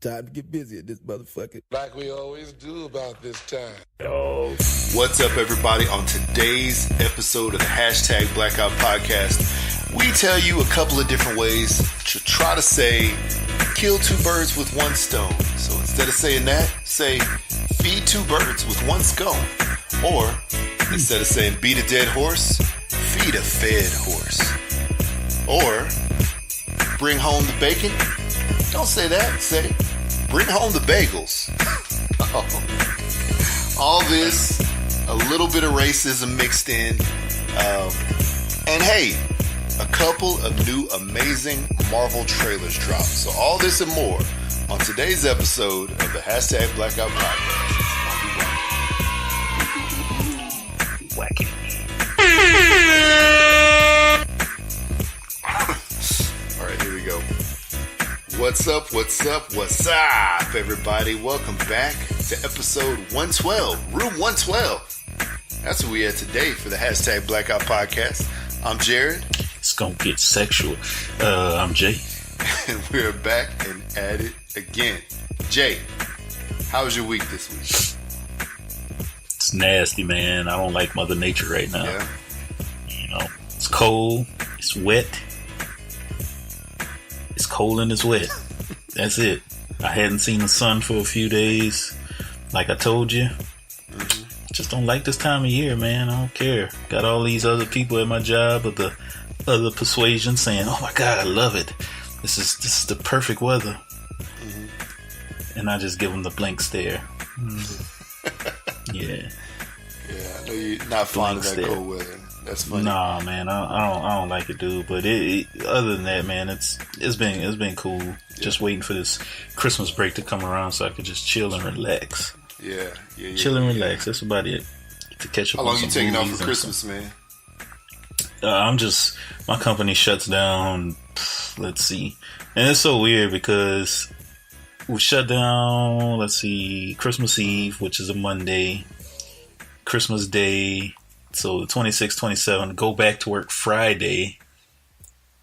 time to get busy at this motherfucker. Like we always do about this time. Oh. What's up, everybody? On today's episode of the Hashtag Blackout Podcast, we tell you a couple of different ways to try to say, kill two birds with one stone. So instead of saying that, say, feed two birds with one scone. Or instead of saying, beat a dead horse, feed a fed horse. Or bring home the bacon. Don't say that. Say, bring home the bagels. All this, a little bit of racism mixed in. And hey, a couple of new amazing Marvel trailers dropped. So all this and more on today's episode of the Hashtag Blackout Podcast. Wacky. All right, here we go. What's up, everybody? Welcome back to episode 112, room 112. That's where we at today for the Hashtag Blackout Podcast. I'm Jared. It's gonna get sexual. I'm Jay. And we're back and at it again. Jay, how was your week this week? It's nasty, man. I don't like Mother Nature right now. Yeah. You know, it's cold, it's wet. It's cold and it's wet. That's it. I hadn't seen the sun for a few days. Like I told you. Mm-hmm. Just don't like this time of year, man. I don't care. Got all these other people at my job of the other persuasion saying, oh my God, I love it. This is the perfect weather. Mm-hmm. And I just give them the blank stare. Mm-hmm. Yeah. Yeah, I know you're not fond of that cold weather. That's funny. Nah, man, I don't like it, dude. But other than that, man, it's been cool. Yeah. Just waiting for this Christmas break to come around so I could just chill and relax. Yeah. Chill and relax. That's about it. To catch up. How long on you some taking off for movies Christmas, man? My company shuts down. Let's see, and it's so weird because we shut down. Let's see, Christmas Eve, which is a Monday, Christmas Day. So the 26th, 27th, go back to work Friday,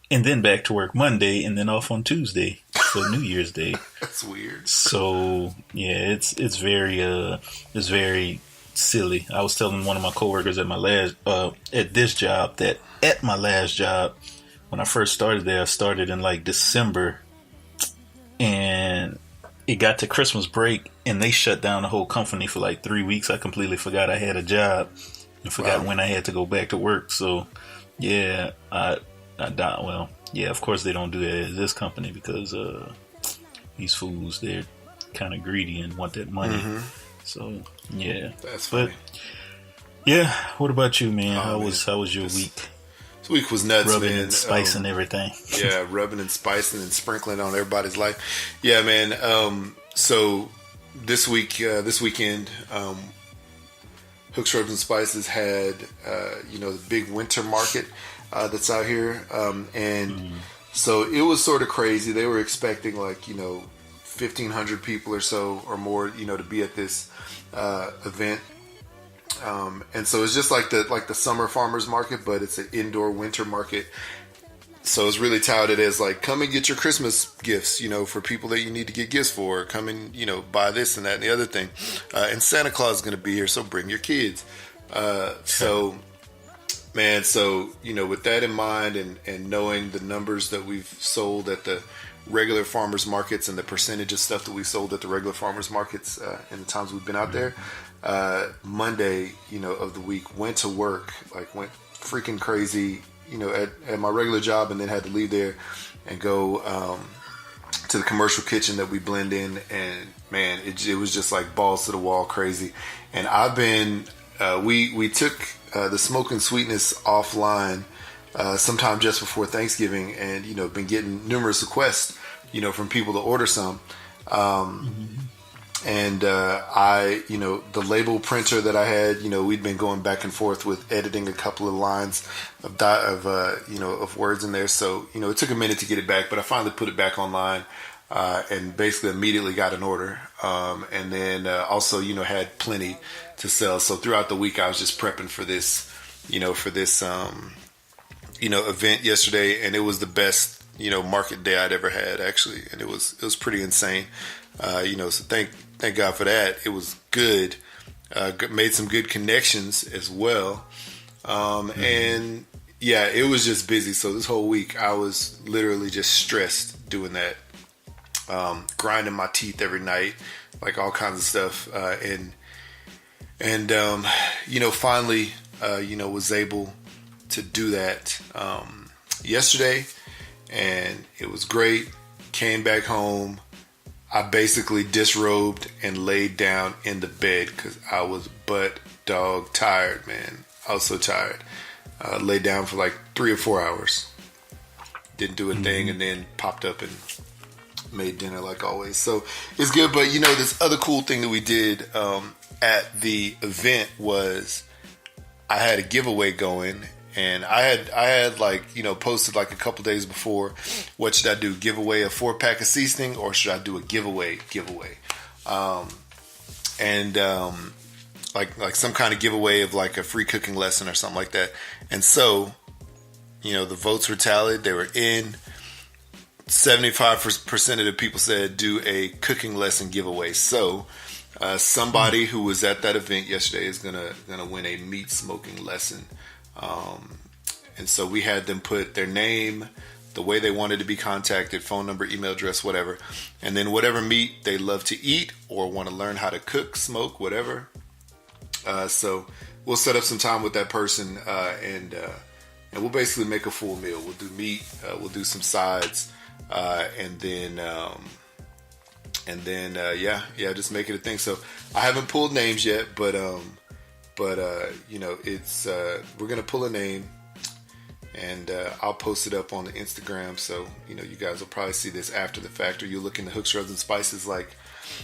and then back to work Monday, and then off on Tuesday. So New Year's Day. That's weird. So yeah, it's very silly. I was telling one of my coworkers at my last at this job that at my last job, when I first started there, I started in like December, and it got to Christmas break, and they shut down the whole company for like 3 weeks. I completely forgot I had a job. I forgot when I had to go back to work. So, yeah, I died. Well, yeah, of course they don't do that at this company because these fools, they're kind of greedy and want that money. Mm-hmm. So, yeah. That's funny. But, yeah, what about you, man? How was your week? This week was nuts, rubbing man. And spicing everything. Yeah, rubbing and spicing and sprinkling on everybody's life. Yeah, man. So this weekend, Hooks, Rubs, and Spices had, the big winter market that's out here. So it was sort of crazy. They were expecting 1,500 people or so or more, to be at this event. And so it's just like the summer farmers market, but it's an indoor winter market. So it's really touted as come and get your Christmas gifts, for people that you need to get gifts for. Come and, buy this and that and the other thing. And Santa Claus is going to be here, so bring your kids. So with that in mind and knowing the numbers that we've sold at the regular farmers markets and the percentage of stuff that we sold at the regular farmers markets in the times we've been out there, Monday, of the week, went to work, went freaking crazy, at my regular job, and then had to leave there and go to the commercial kitchen that we blend in, and man, it was just like balls to the wall crazy. And I've been we took the Smoke and Sweetness offline sometime just before Thanksgiving, and been getting numerous requests from people to order some. And the label printer that I had, we'd been going back and forth with editing a couple of lines of words in there. So, it took a minute to get it back, but I finally put it back online and basically immediately got an order. And then also, had plenty to sell. So throughout the week, I was just prepping for this, event yesterday, and it was the best, market day I'd ever had, actually. And it was pretty insane. So thank God for that. It was good. Made some good connections as well. And yeah, it was just busy. So this whole week I was literally just stressed doing that. Grinding my teeth every night, like all kinds of stuff. Finally, was able to do that yesterday, and it was great. Came back home. I basically disrobed and laid down in the bed because I was butt dog tired, man. I was so tired. Laid down for like 3 or 4 hours. Didn't do a thing, and then popped up and made dinner like always. So it's good. But this other cool thing that we did at the event was I had a giveaway going, and I had posted like a couple days before, what should I do? Give away a 4-pack of seasoning, or should I do a giveaway? Like some kind of giveaway of like a free cooking lesson or something like that. And so, the votes were tallied. They were in. 75% of the people said do a cooking lesson giveaway. So somebody who was at that event yesterday is gonna win a meat smoking lesson. And so we had them put their name, the way they wanted to be contacted, phone number, email address, whatever, and then whatever meat they love to eat or want to learn how to cook, smoke, whatever. So we'll set up some time with that person, and we'll basically make a full meal. We'll do meat, we'll do some sides. And then just make it a thing. So I haven't pulled names yet, but it's we're gonna pull a name, and I'll post it up on the Instagram. So you guys will probably see this after the fact, or you'll look in the Hooks, Rubs, and Spices like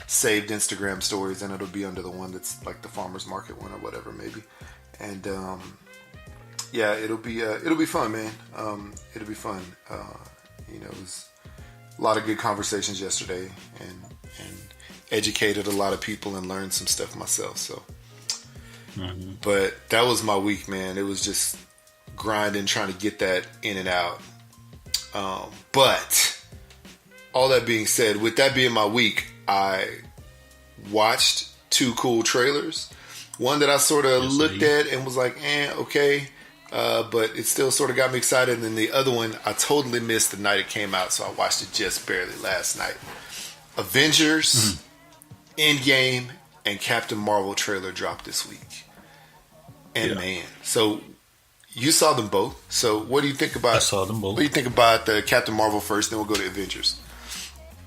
saved Instagram stories, and it'll be under the one that's like the farmers market one or whatever maybe. And it'll be fun, man. It'll be fun. It was a lot of good conversations yesterday, and educated a lot of people and learned some stuff myself. So, but that was my week, man. It was just grinding, trying to get that in and out. But all that being said, with that being my week, I watched 2 cool trailers. One that I sort of looked at and was like, okay. But it still sort of got me excited. And then the other one, I totally missed the night it came out, so I watched it just barely last night. Avengers, Endgame, and Captain Marvel trailer dropped this week. And man, so you saw them both. So what do you think about? I saw them both. What do you think about the Captain Marvel first? Then we'll go to Avengers.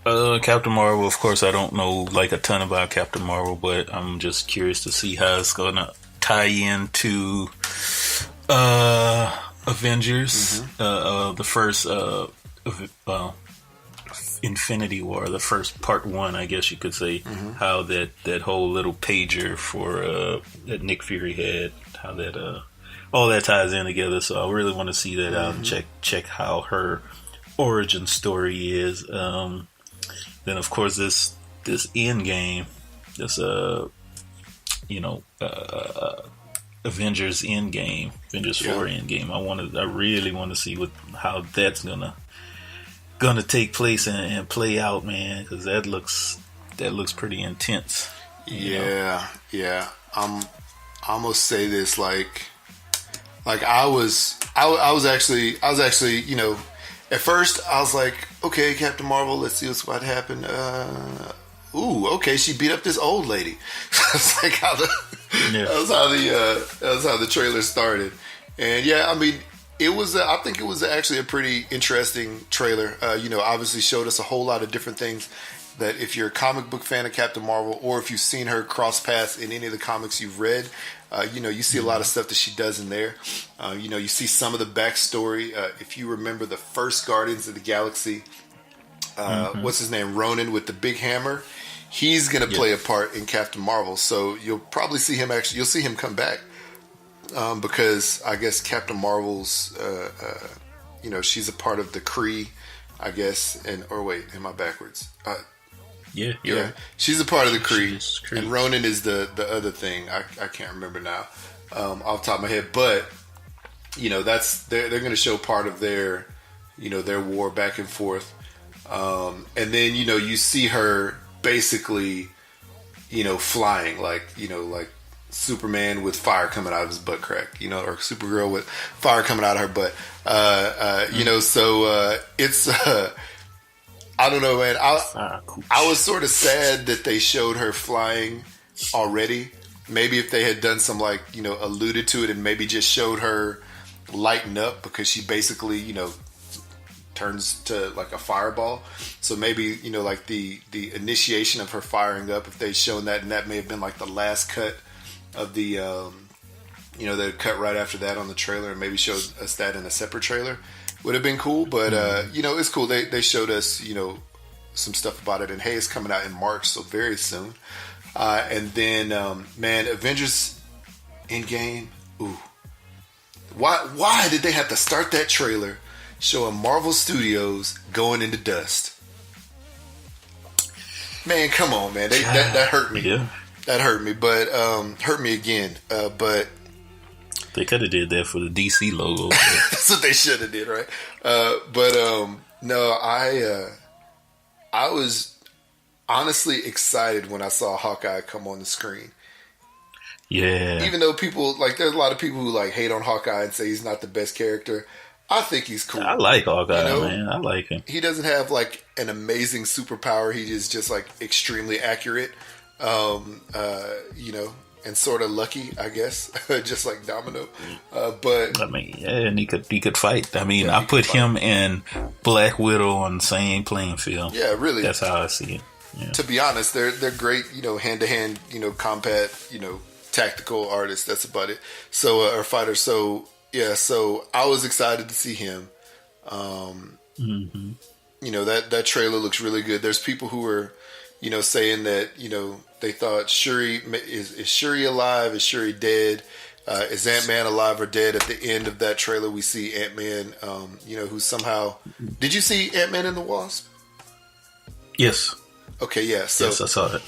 Captain Marvel, of course, I don't know like a ton about Captain Marvel, but I'm just curious to see how it's gonna tie into Avengers, the first Infinity War, the first part 1, I guess you could say, how that whole little pager for that Nick Fury had, how that all that ties in together. So I really want to see that out and check how her origin story is. Then of course this Endgame, this Avengers Endgame, Avengers 4 Endgame. I really want to see how that's gonna take place and play out, man, because that looks pretty intense. Yeah. I'm gonna say this like I was actually at first I was like, okay, Captain Marvel, let's see what happened. Okay, she beat up this old lady. That's like how that was how the trailer started. And I mean, it was. I think it was actually a pretty interesting trailer. Obviously showed us a whole lot of different things that if you're a comic book fan of Captain Marvel, or if you've seen her cross paths in any of the comics you've read, you see a lot of stuff that she does in there. You see some of the backstory. If you remember the first Guardians of the Galaxy, what's his name? Ronan with the big hammer. He's going to play a part in Captain Marvel. So you'll probably see him you'll see him come back. Because I guess Captain Marvel's, she's a part of the Kree, I guess. Or wait, am I backwards? Yeah. She's a part of the Kree. And Ronan is the other thing. I can't remember now off the top of my head. But, they're going to show part of their war back and forth. And then, you see her basically, flying like Superman with fire coming out of his butt crack, or Supergirl with fire coming out of her butt. So it's I don't know, man. I was sort of sad that they showed her flying already. Maybe if they had done some alluded to it and maybe just showed her lighten up, because she basically turns to like a fireball. So maybe the initiation of her firing up, if they'd shown that, and that may have been like the last cut of the they cut right after that on the trailer, and maybe showed us that in a separate trailer, would have been cool. But it's cool. They showed us some stuff about it, and hey, it's coming out in March, so very soon. And then man, Avengers Endgame. Ooh, why did they have to start that trailer showing Marvel Studios going into dust? Man, come on, man. That hurt me. Yeah. That hurt me, but hurt me again. But they could have did that for the DC logo. That's what they should have did, right? No, I was honestly excited when I saw Hawkeye come on the screen. Yeah. Even though people there's a lot of people who hate on Hawkeye and say he's not the best character. I think he's cool. I like Hawkeye, man. I like him. He doesn't have an amazing superpower. He is just extremely accurate. And sort of lucky, I guess, just like Domino. But I mean, yeah, and he could fight. I mean, I put him and Black Widow on the same playing field. Yeah, really. That's how I see it. Yeah. To be honest, they're great, hand to hand, combat, tactical artists. That's about it. So or fighters. So yeah, so I was excited to see him. That trailer looks really good. There's people who are saying that, they thought Shuri, is Shuri alive? Is Shuri dead? Is Ant-Man alive or dead? At the end of that trailer, we see Ant-Man, who somehow... Did you see Ant-Man and the Wasp? Yes. Okay, yeah. So yes, I saw it.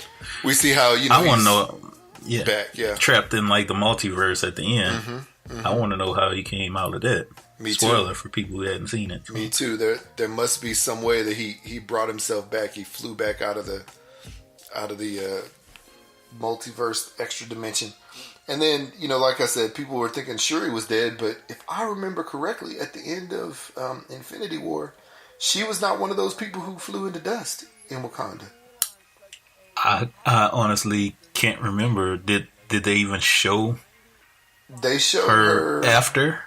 We see how, I want to know... Yeah. Back, yeah. Trapped in the multiverse at the end. I want to know how he came out of that. Me Spoiler too. For people who hadn't seen it. Me too. There must be some way that he brought himself back. He flew back out of the multiverse, extra dimension. And then, like I said, people were thinking Shuri was dead, but if I remember correctly, at the end of Infinity War, she was not one of those people who flew into dust in Wakanda. I honestly can't remember. Did they even show? They showed her after.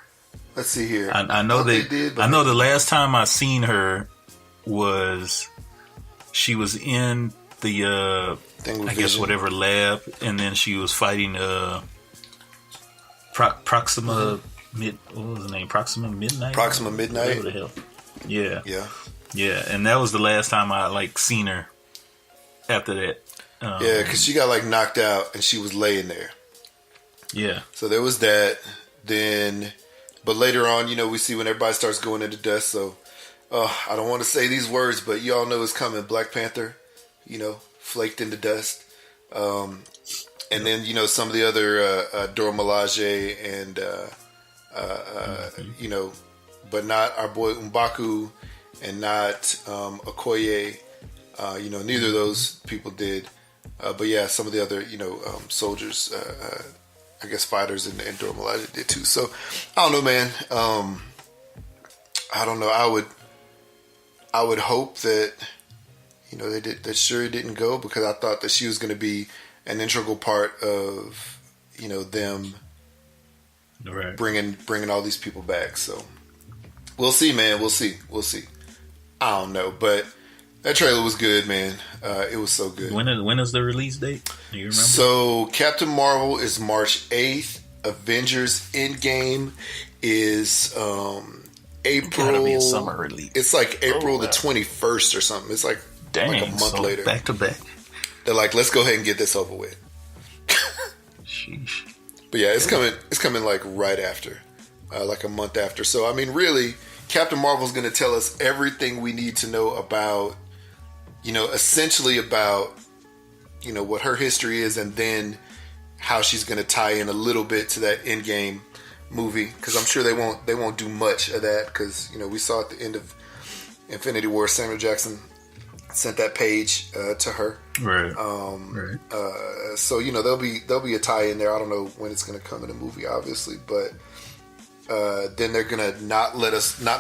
Let's see here. I know they did. I know the last time I seen her was she was in the I guess whatever lab, and then she was fighting Proxima what was the name? Proxima Midnight. Proxima Midnight. Whatever the hell. Yeah. Yeah. And that was the last time I seen her. After that. Yeah, because she got knocked out and she was laying there. Yeah. So there was that. Then, but later on, we see when everybody starts going into dust. So, I don't want to say these words, but y'all know it's coming. Black Panther, flaked into dust. And then, some of the other Dora Milaje and, but not our boy M'Baku and not Okoye. Neither of those people did. But yeah, some of the other, soldiers, I guess fighters and Dora Milaje did too. So, I don't know, man. I don't know. I would hope that, that Shuri didn't go, because I thought that she was going to be an integral part of, them bringing all these people back. So, we'll see, man. We'll see. I don't know, but that trailer was good, man. It was so good. When is the release date? Do you remember? So, Captain Marvel is March 8th. Avengers Endgame is April. Gotta be a summer release. It's April the 21st or something. It's dang, a month later. Back to back. They're let's go ahead and get this over with. Sheesh. But yeah, it's coming. It's coming right after, a month after. So I mean, really, Captain Marvel's going to tell us everything we need to know about, essentially about, what her history is, and then how she's going to tie in a little bit to that Endgame movie. Because I'm sure they won't do much of that, because we saw at the end of Infinity War, Samuel Jackson sent that page to her. Right. So there'll be a tie in there. I don't know when it's going to come in the movie, obviously, but then they're going to not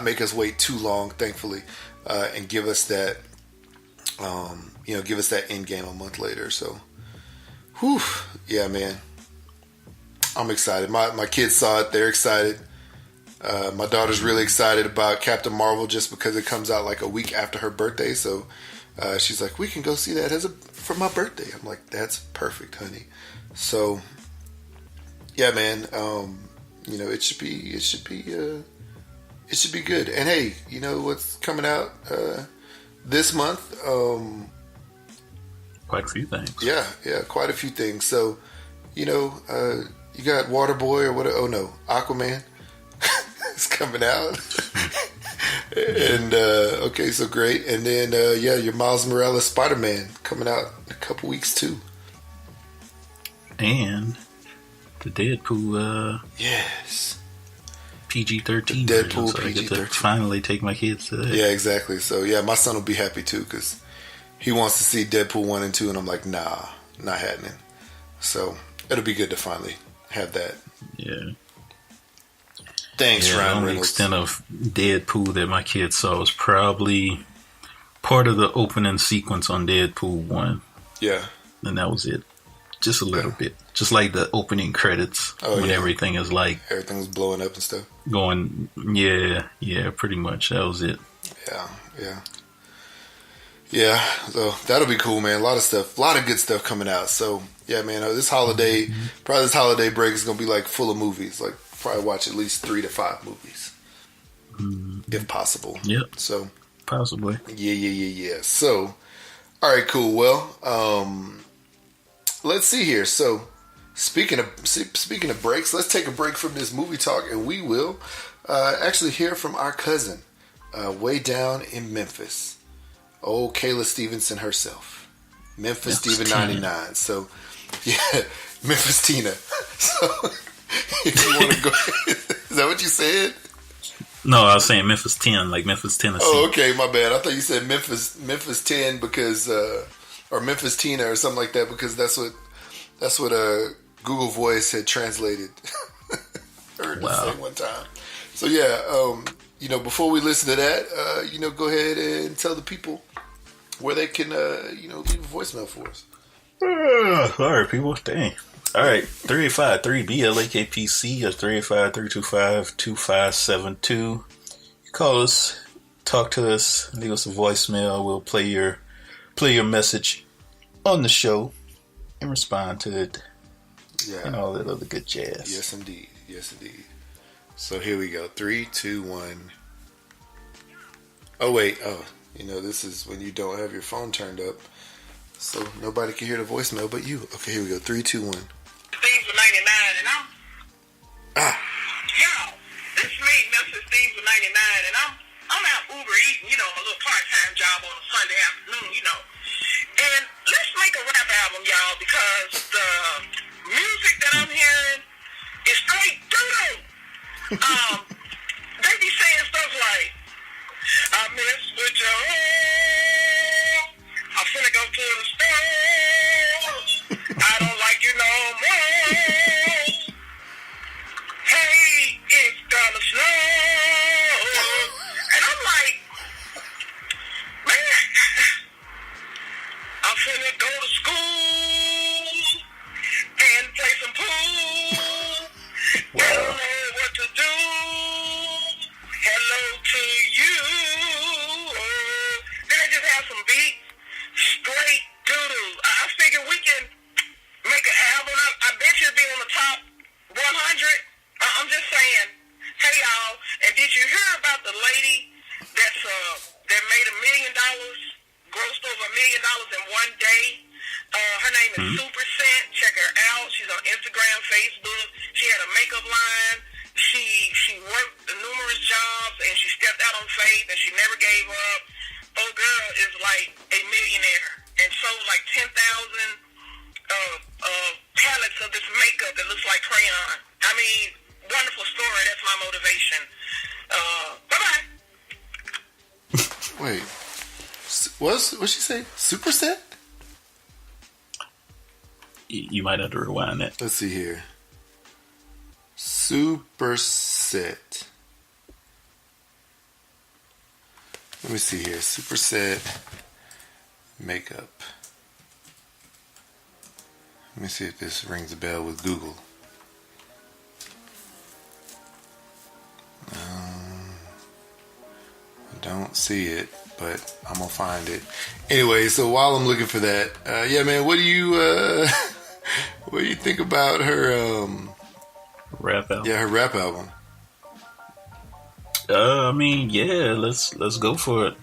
make us wait too long, thankfully, and give us that end game a month later. So, whew, yeah, man, I'm excited. My kids saw it; they're excited. My daughter's really excited about Captain Marvel just because it comes out like a week after her birthday. So she's like, "We can go see that for my birthday." I'm like, "That's perfect, honey." So yeah, man. It should be good. And hey, you know what's coming out this month? Quite a few things. Yeah, quite a few things. So you got Waterboy or what? Oh no, Aquaman. It's coming out. And okay, so great. And then your Miles Morales Spider-Man coming out in a couple weeks too. And the Deadpool yes, PG-13 Deadpool version, so I get to PG-13. finally take my kids to that. Yeah, exactly. So yeah, my son will be happy too because he wants to see Deadpool 1 and 2 and I'm like, nah, not happening. So it'll be good to finally have that. Yeah. Thanks, The Ryan only Reynolds. extent of Deadpool that my kids saw was probably part of the opening sequence on Deadpool 1. Yeah. And that was it. Just a little bit. Just like the opening credits when everything is like everything's blowing up and stuff. Going, yeah, pretty much. That was it. Yeah. So that'll be cool, man. A lot of good stuff coming out. So yeah, man, this holiday break is gonna be like full of movies. Like probably watch at least 3 to 5 movies. If possible. Yep. So possibly. Yeah. So all right, cool. Well, let's see here. So speaking of breaks, let's take a break from this movie talk and we will actually hear from our cousin way down in Memphis. Oh, Kayla Stevenson herself. Memphis Steven 99. So, yeah, Memphis Tina. So, if you want to go, is that what you said? No, I was saying Memphis 10, like Memphis, Tennessee. Oh, okay, my bad. I thought you said Memphis 10 because, or Memphis Tina or something like that because that's what Google Voice had translated. Heard it say one time. So yeah, before we listen to that, go ahead and tell the people where they can, leave a voicemail for us. All right, people. Dang. All right, 385-3BLAKPC or 385-325-2572. Call us, talk to us, leave us a voicemail. We'll play your message on the show and respond to it. Yeah. And all that other good jazz. Yes, indeed. So here we go. 3, 2, 1. Oh, wait. Oh, this is when you don't have your phone turned up. So nobody can hear the voicemail but you. Okay, here we go. 3, 2, 1. Steve with 99 and I'm... Yo, this is me, Memphis Steve with 99 and I'm out Uber eating, my little part-time job on a Sunday afternoon, And let's make a rap album, y'all, because the music that I'm hearing is straight doo-doo. They be saying stuff like, I miss with your home. I'm finna go to the store. I don't like you no more. Hey, it's gonna snow. And I'm like, man, I'm finna go to school and play some pool. Wow. I don't know what to do. Hello to you. Then I just have some beats. Straight doo-doo. I figure we can make an album. I bet you it'll be on the top 100. I'm just saying. Hey, y'all. And did you hear about the lady that made $1 million, grossed over $1 million in one day? Her name is Super Scent. Check her out. She's on Instagram, Facebook. She had a makeup line. She worked numerous jobs and she stepped out on faith and she never gave up. Old girl is like a millionaire and sold like 10,000 pallets of this makeup that looks like crayon. I mean, wonderful story. That's my motivation. Bye-bye. Wait. What'd she say? Superset? You might have to rewind that. Let's see here. Superset. Let me see here. Superset makeup. Let me see if this rings a bell with Google. I don't see it, but I'm gonna find it. Anyway, so while I'm looking for that, yeah, man, what do you what do you think about her Rap album. yeah, her rap album? I mean, yeah, let's go for it.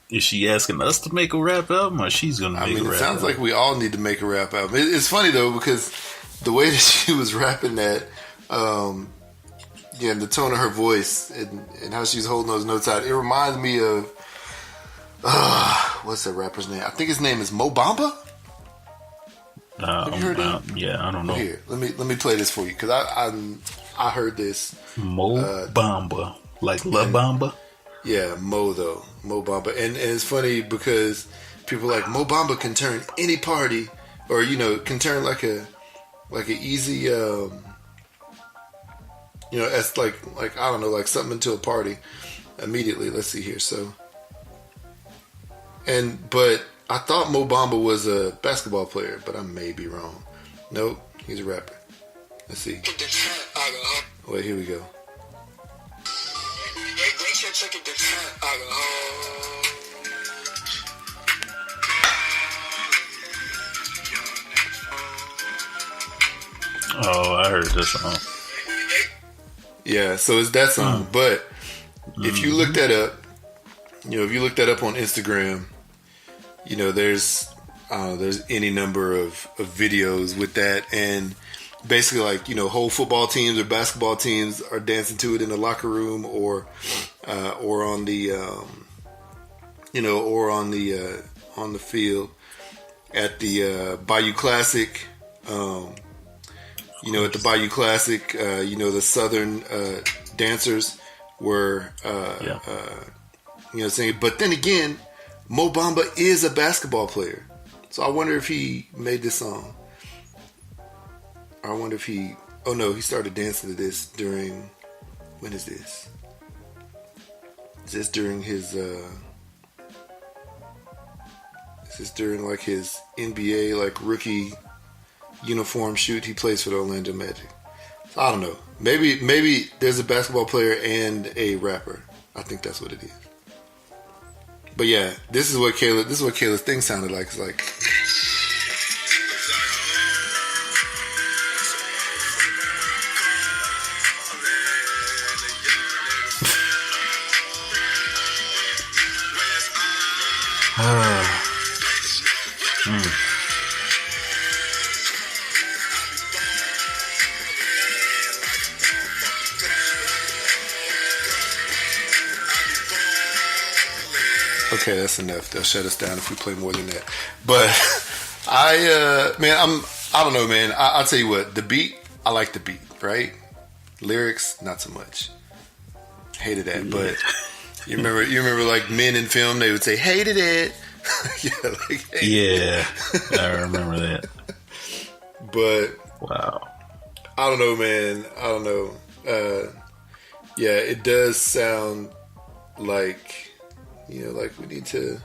Is she asking us to make a rap album, or she's gonna make a rap album? It sounds like we all need to make a rap album. It's funny though, because the way that she was rapping that, yeah, and the tone of her voice and how she's holding those notes out, it reminds me of what's that rapper's name? I think his name is Mo Bamba. Have you heard him? Yeah, I don't know. Here, let me play this for you, because I heard this. Mo Bamba, like La Bamba. Yeah, Mo Bamba, and it's funny because people are like Mo Bamba can turn any party, or can turn like an easy as like I don't know, like something into a party immediately. Let's see here. So, but I thought Mo Bamba was a basketball player, but I may be wrong. Nope, he's a rapper. Let's see. Wait, here we go. Oh, I heard this song. Yeah, so it's that song. But if you look that up, if you look that up on Instagram, there's any number of videos with that, and basically like whole football teams or basketball teams are dancing to it in the locker room, or on the on the field at the Bayou Classic. At the Bayou Classic, the Southern dancers were singing. But then again, Mo Bamba is a basketball player, so I wonder if he made this song. I wonder if he started dancing to this during, when is this? Is this during his is this during like his NBA like rookie uniform shoot? He plays for the Orlando Magic. So I don't know. Maybe there's a basketball player and a rapper. I think that's what it is. But yeah, this is what Kayla's thing sounded like. It's like okay, that's enough. They'll shut us down if we play more than that. But I don't know, man. I'll tell you what, the beat, I like the beat, right? Lyrics, not so much. Hated that. But you remember like men in film, they would say, hated it. Yeah, I remember that. But wow, I don't know, man. I don't know. Yeah, it does sound like, like we need to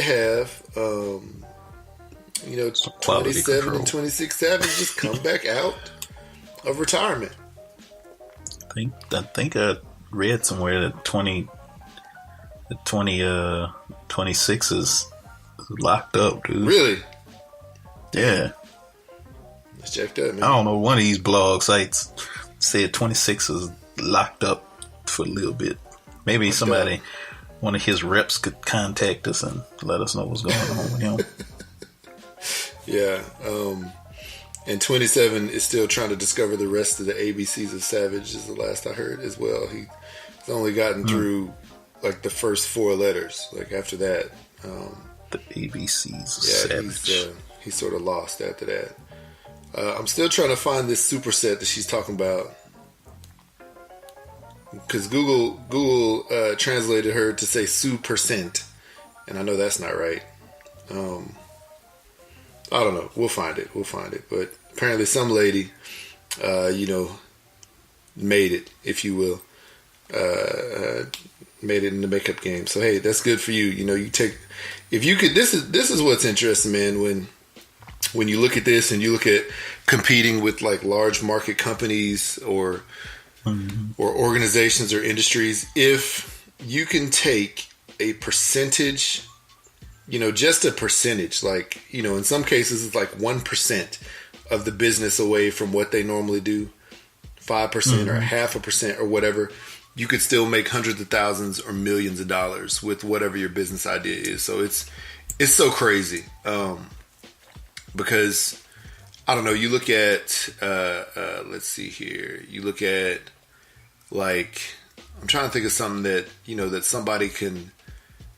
have 27 and 26 Savage just come back out of retirement. I think I read somewhere that 26 is locked up, dude. Really? Yeah. Let's check that, man. I don't know, one of these blog sites said 26 is locked up for a little bit. Maybe somebody, one of his reps, could contact us and let us know what's going on with him. Yeah. And 27 is still trying to discover the rest of the ABCs of Savage, is the last I heard as well. He's only gotten through like the first 4 letters. Like after that, the ABCs of Savage. He's sort of lost after that. I'm still trying to find this superset that she's talking about, because Google translated her to say Sue percent, and I know that's not right. I don't know. We'll find it. But apparently some lady, made it, if you will, made it in the makeup game. So hey, that's good for you. You take, if you could. This is what's interesting, man. When you look at this and you look at competing with like large market companies or organizations or industries, if you can take a percentage, just a percentage, like, in some cases it's like 1% of the business away from what they normally do, 5% or 0.5% or whatever, you could still make hundreds of thousands or millions of dollars with whatever your business idea is. So it's so crazy. Because I don't know, you look at, let's see here. You look at, like, I'm trying to think of something that, that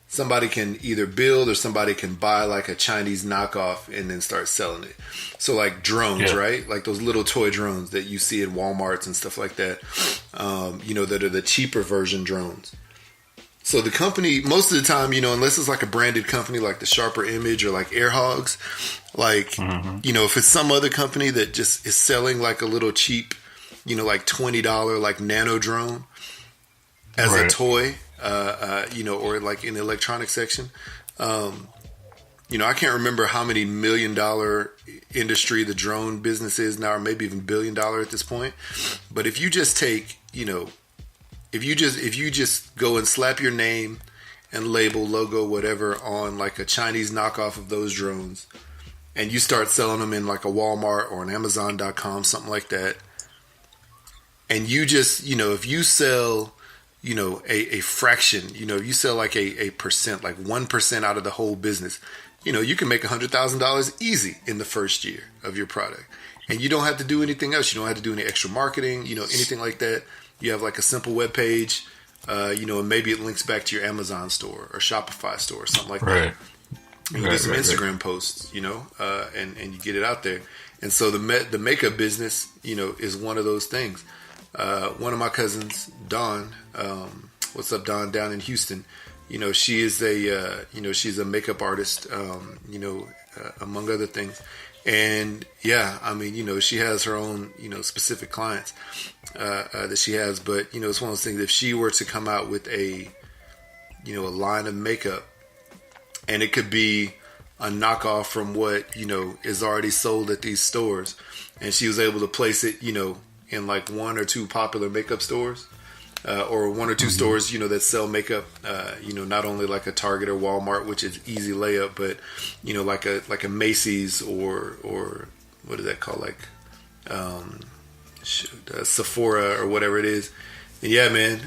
somebody can either build or somebody can buy, like a Chinese knockoff and then start selling it. So like drones, right? Like those little toy drones that you see in Walmarts and stuff like that, that are the cheaper version drones. So the company, most of the time, unless it's like a branded company like the Sharper Image or like Air Hogs, like, if it's some other company that just is selling like a little cheap, like $20 like nano drone as a toy, or like in the electronic section, I can't remember how many $1 million industry the drone business is now, or maybe even $1 billion at this point. But if you just take, if you just go and slap your name and label, logo, whatever on like a Chinese knockoff of those drones, and you start selling them in like a Walmart or an Amazon.com, something like that, and you just, if you sell, a fraction, you sell like a percent, like 1% out of the whole business, you can make $100,000 easy in the first year of your product. And you don't have to do anything else. You don't have to do any extra marketing, anything like that. You have like a simple web page, and maybe it links back to your Amazon store or Shopify store or something like that. You get some Instagram posts, and you get it out there. And so the makeup business, is one of those things. One of my cousins, Dawn, what's up, Dawn, down in Houston, she is she's a makeup artist, among other things. And yeah, I mean, she has her own, specific clients, that she has, but, it's one of those things, if she were to come out with a line of makeup, and it could be a knockoff from what, is already sold at these stores, and she was able to place it, in like one or two popular makeup stores, or one or two stores, that sell makeup, not only like a Target or Walmart, which is easy layup, but, like a Macy's or what is that called? Like, Sephora or whatever it is. And yeah, man,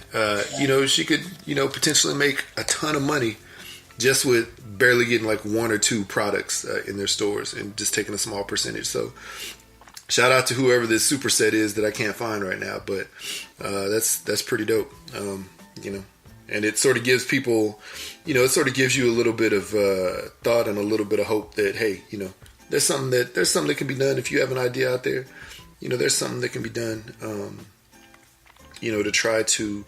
she could, potentially make a ton of money just with barely getting like one or two products in their stores and just taking a small percentage. So shout out to whoever this superset is that I can't find right now, but that's pretty dope. And it sort of gives people, it sort of gives you a little bit of thought and a little bit of hope that, hey, there's something that can be done. If you have an idea out there, there's something that can be done, to try to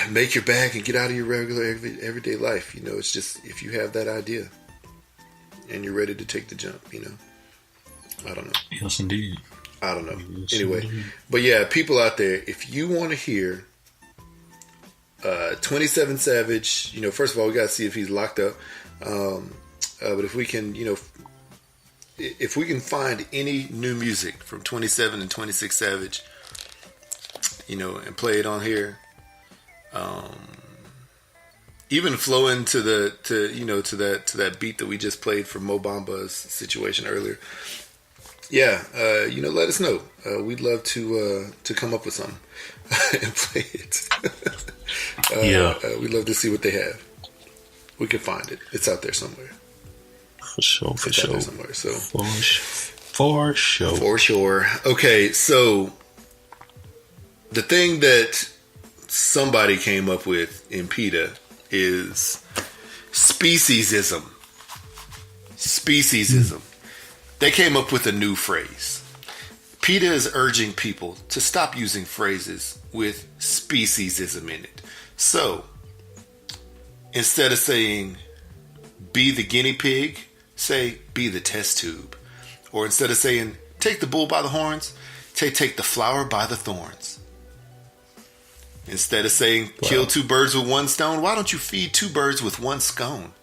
make your bag and get out of your regular everyday life. It's just, if you have that idea and you're ready to take the jump, I don't know. Yes, indeed. I don't know. Yes, anyway, indeed. But yeah, people out there, if you want to hear 27 Savage, first of all, we got to see if he's locked up. But if we can, if we can find any new music from 27 and 26 Savage, and play it on here, even flow into to that beat that we just played for Mo Bamba's situation earlier. Yeah, let us know. We'd love to come up with something and play it. We'd love to see what they have. We can find it. It's out there somewhere. For sure. Somewhere. So for sure. Okay, so the thing that somebody came up with in PETA is speciesism. They came up with a new phrase. PETA is urging people to stop using phrases with speciesism in it. So, instead of saying be the guinea pig, say be the test tube. Or instead of saying take the bull by the horns, say take the flower by the thorns. Instead of saying kill two birds with one stone, why don't you feed two birds with one scone?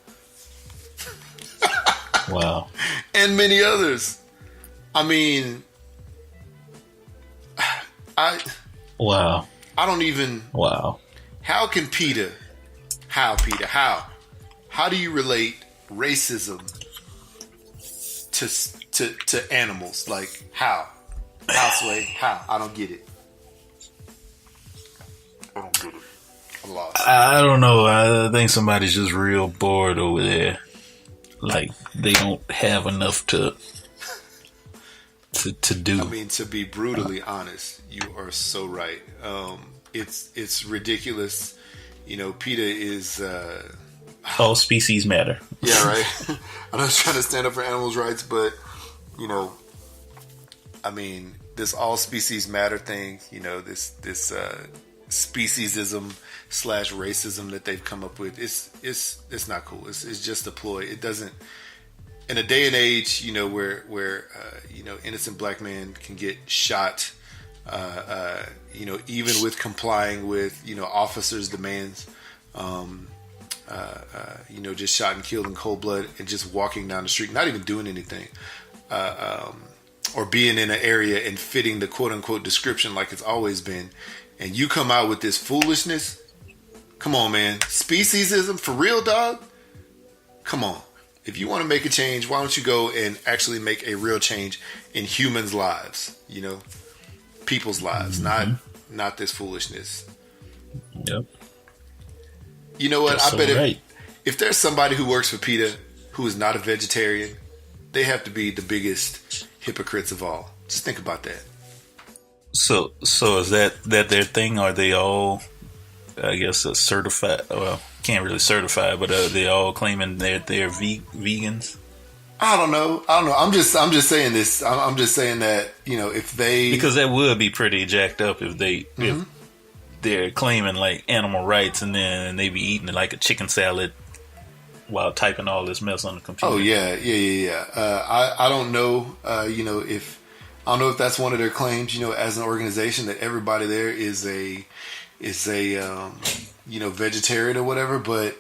Wow. And many others. I mean, Wow. I don't even. Wow. How can Peter? How do you relate racism to animals? Like how? Sway? How? I don't get it. I don't get it. I'm lost. I don't know. I think somebody's just real bored over there. Like they don't have enough to do. I mean, to be brutally honest, you are so right. It's ridiculous. You know, PETA is all species matter. Yeah, right. I'm not trying to stand up for animals' rights, but you know, I mean, this all species matter thing. You know, this speciesism / racism that they've come up with. It's not cool. It's just a ploy. It doesn't. In a day and age, you know, where you know, innocent black men can get shot, you know, even with complying with, you know, officers' demands, you know, just shot and killed in cold blood and just walking down the street, not even doing anything, or being in an area and fitting the quote unquote description like it's always been, and you come out with this foolishness. Come on, man. Speciesism for real, dog. Come on. If you want to make a change, why don't you go and actually make a real change in humans' lives? You know, people's lives, not this foolishness. Yep. You know what? That's I bet so right. if there's somebody who works for PETA who is not a vegetarian, they have to be the biggest hypocrites of all. Just think about that. So is that their thing? Are they all, I guess, certified? Well, can't really certify, but they all claiming they're vegans. I don't know. I'm just saying this. I'm just saying that, you know, if they, because that would be pretty jacked up if they if they're claiming like animal rights and then they be eating like a chicken salad while typing all this mess on the computer. Oh yeah. I don't know. You know, I don't know if that's one of their claims. You know, as an organization, that everybody there is a you know, vegetarian or whatever. But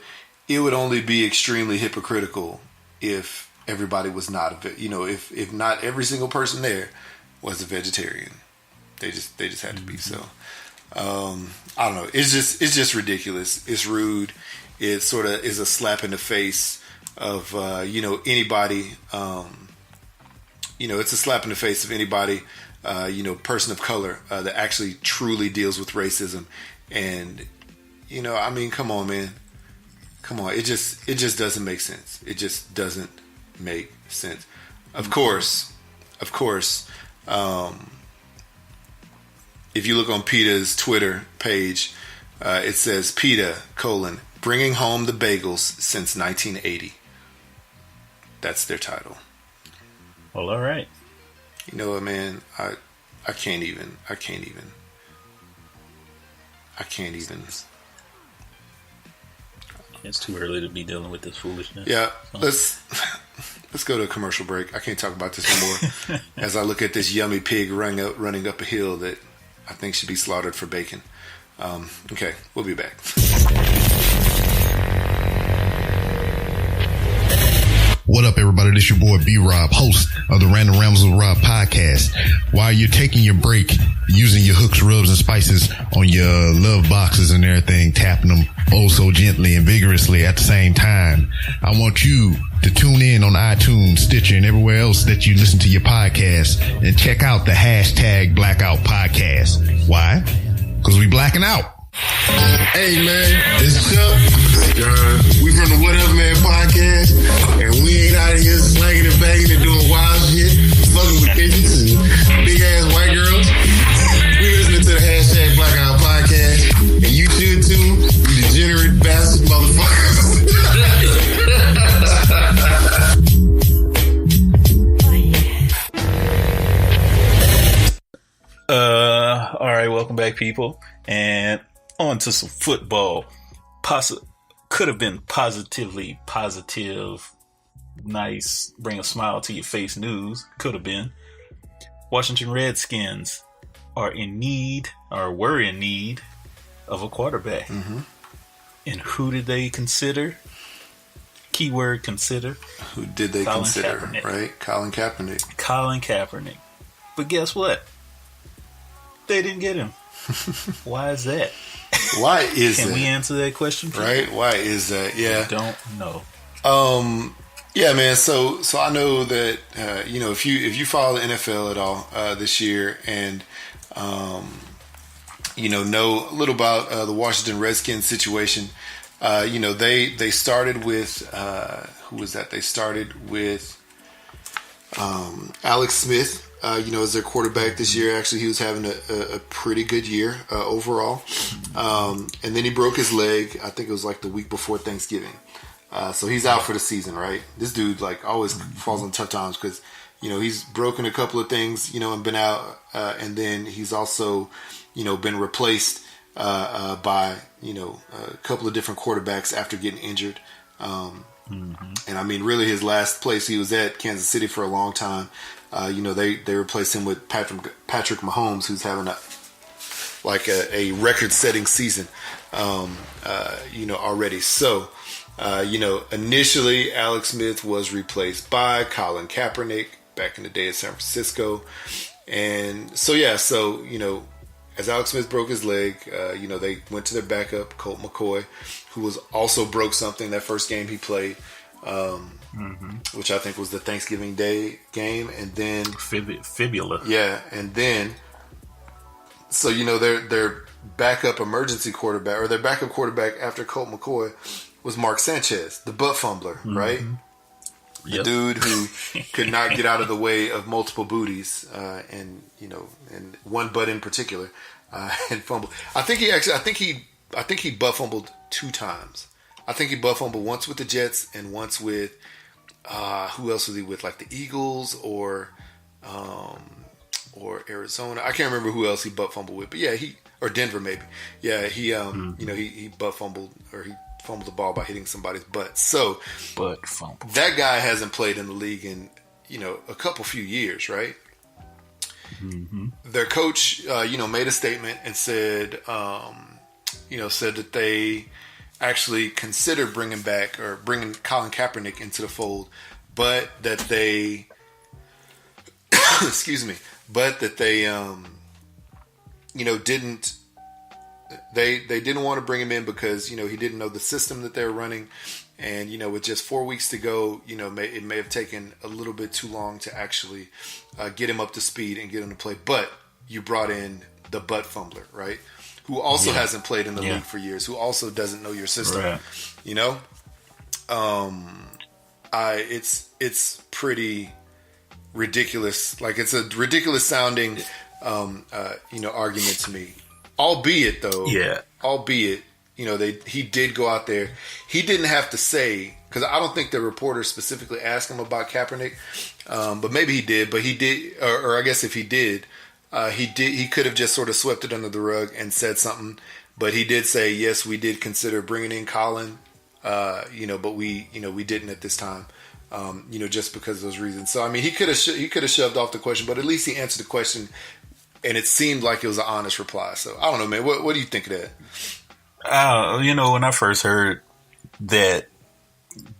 it would only be extremely hypocritical if everybody was not you know, if not every single person there was a vegetarian. They just had to be. So I don't know. It's just ridiculous. It's rude. It sort of is a slap in the face of you know, anybody. You know, it's a slap in the face of anybody, you know, person of color that actually truly deals with racism. And you know, I mean, come on, man, come on. It just doesn't make sense. It just doesn't make sense. Of course. If you look on PETA's Twitter page, it says PETA: bringing home the bagels since 1980. That's their title. Well, all right. You know what, man? I can't even. It's too early to be dealing with this foolishness. Yeah, let's go to a commercial break. I can't talk about this no more. As I look at this yummy pig running up a hill that I think should be slaughtered for bacon. Okay, we'll be back. What up, everybody? This your boy B-Rob, host of the Random Rambles with Rob podcast. While you're taking your break, using your hooks, rubs, and spices on your love boxes and everything, tapping them oh so gently and vigorously at the same time, I want you to tune in on iTunes, Stitcher, and everywhere else that you listen to your podcast, and check out the hashtag Blackout Podcast. Why? Because we blacking out. Hey man, it's Chuck. We from the What Up Man podcast, and we ain't out here slanging and banging and doing wild shit, fucking with bitches and big ass white girls. We listening to the hashtag Blackout Podcast, and you should too, you degenerate bastard motherfuckers. All right, welcome back, people, and on to some football. could have been positively positive, nice, bring a smile to your face news. Could have been. Washington Redskins are in need, or were in need, of a quarterback. Mm-hmm. And who did they consider? Keyword consider. Who did they Colin consider? Kaepernick. Right? Colin Kaepernick. Colin Kaepernick. But guess what? They didn't get him. Why is that? Why is that? Can we answer that question, please? Right? Why is that? Yeah. I don't know. Yeah, man. So I know that if you follow the NFL at all this year, and know a little about the Washington Redskins situation. They started with who was that? They started with Alex Smith. As their quarterback this year. Actually, he was having a pretty good year overall. And then he broke his leg. I think it was like the week before Thanksgiving. So he's out for the season, right? This dude like always falls on tough times because he's broken a couple of things, and been out, and then he's also been replaced by a couple of different quarterbacks after getting injured. And I mean, really, his last place he was at, Kansas City, for a long time. They replaced him with Patrick Mahomes, who's having a record-setting season, already. So, initially Alex Smith was replaced by Colin Kaepernick back in the day at San Francisco, and as Alex Smith broke his leg, they went to their backup, Colt McCoy, who was also broke something that first game he played. Which I think was the Thanksgiving Day game, and then fibula. Yeah, and then their backup emergency quarterback, or their backup quarterback after Colt McCoy, was Mark Sanchez, the butt fumbler, right? The dude who could not get out of the way of multiple booties, and one butt in particular, and fumbled. I think he butt fumbled 2 times. I think he butt fumbled once with the Jets and once with who else was he with? Like the Eagles or Arizona. I can't remember who else he butt fumbled with, but yeah, or Denver maybe. Yeah, he he butt fumbled, or he fumbled the ball by hitting somebody's butt. So butt fumble. That guy hasn't played in the league in a few years, right? Their coach, made a statement and said, said that they actually considered bringing Colin Kaepernick into the fold, but that they, excuse me, but that they, didn't. They didn't want to bring him in because he didn't know the system that they were running, and with just 4 weeks to go, it may have taken a little bit too long to actually get him up to speed and get him to play. But you brought in the butt fumbler, right? Who also hasn't played in the league for years, who also doesn't know your system, right. It's pretty ridiculous. Like, it's a ridiculous sounding, argument to me. Albeit, he did go out there. He didn't have to say, because I don't think the reporter specifically asked him about Kaepernick, but maybe he did. But he did, or I guess if he did, he could have just sort of swept it under the rug and said something. But he did say, yes, we did consider bringing in Colin, but we didn't at this time, just because of those reasons. So I mean, he could have shoved off the question, but at least he answered the question. And it seemed like it was an honest reply. So, I don't know, man. What do you think of that? When I first heard that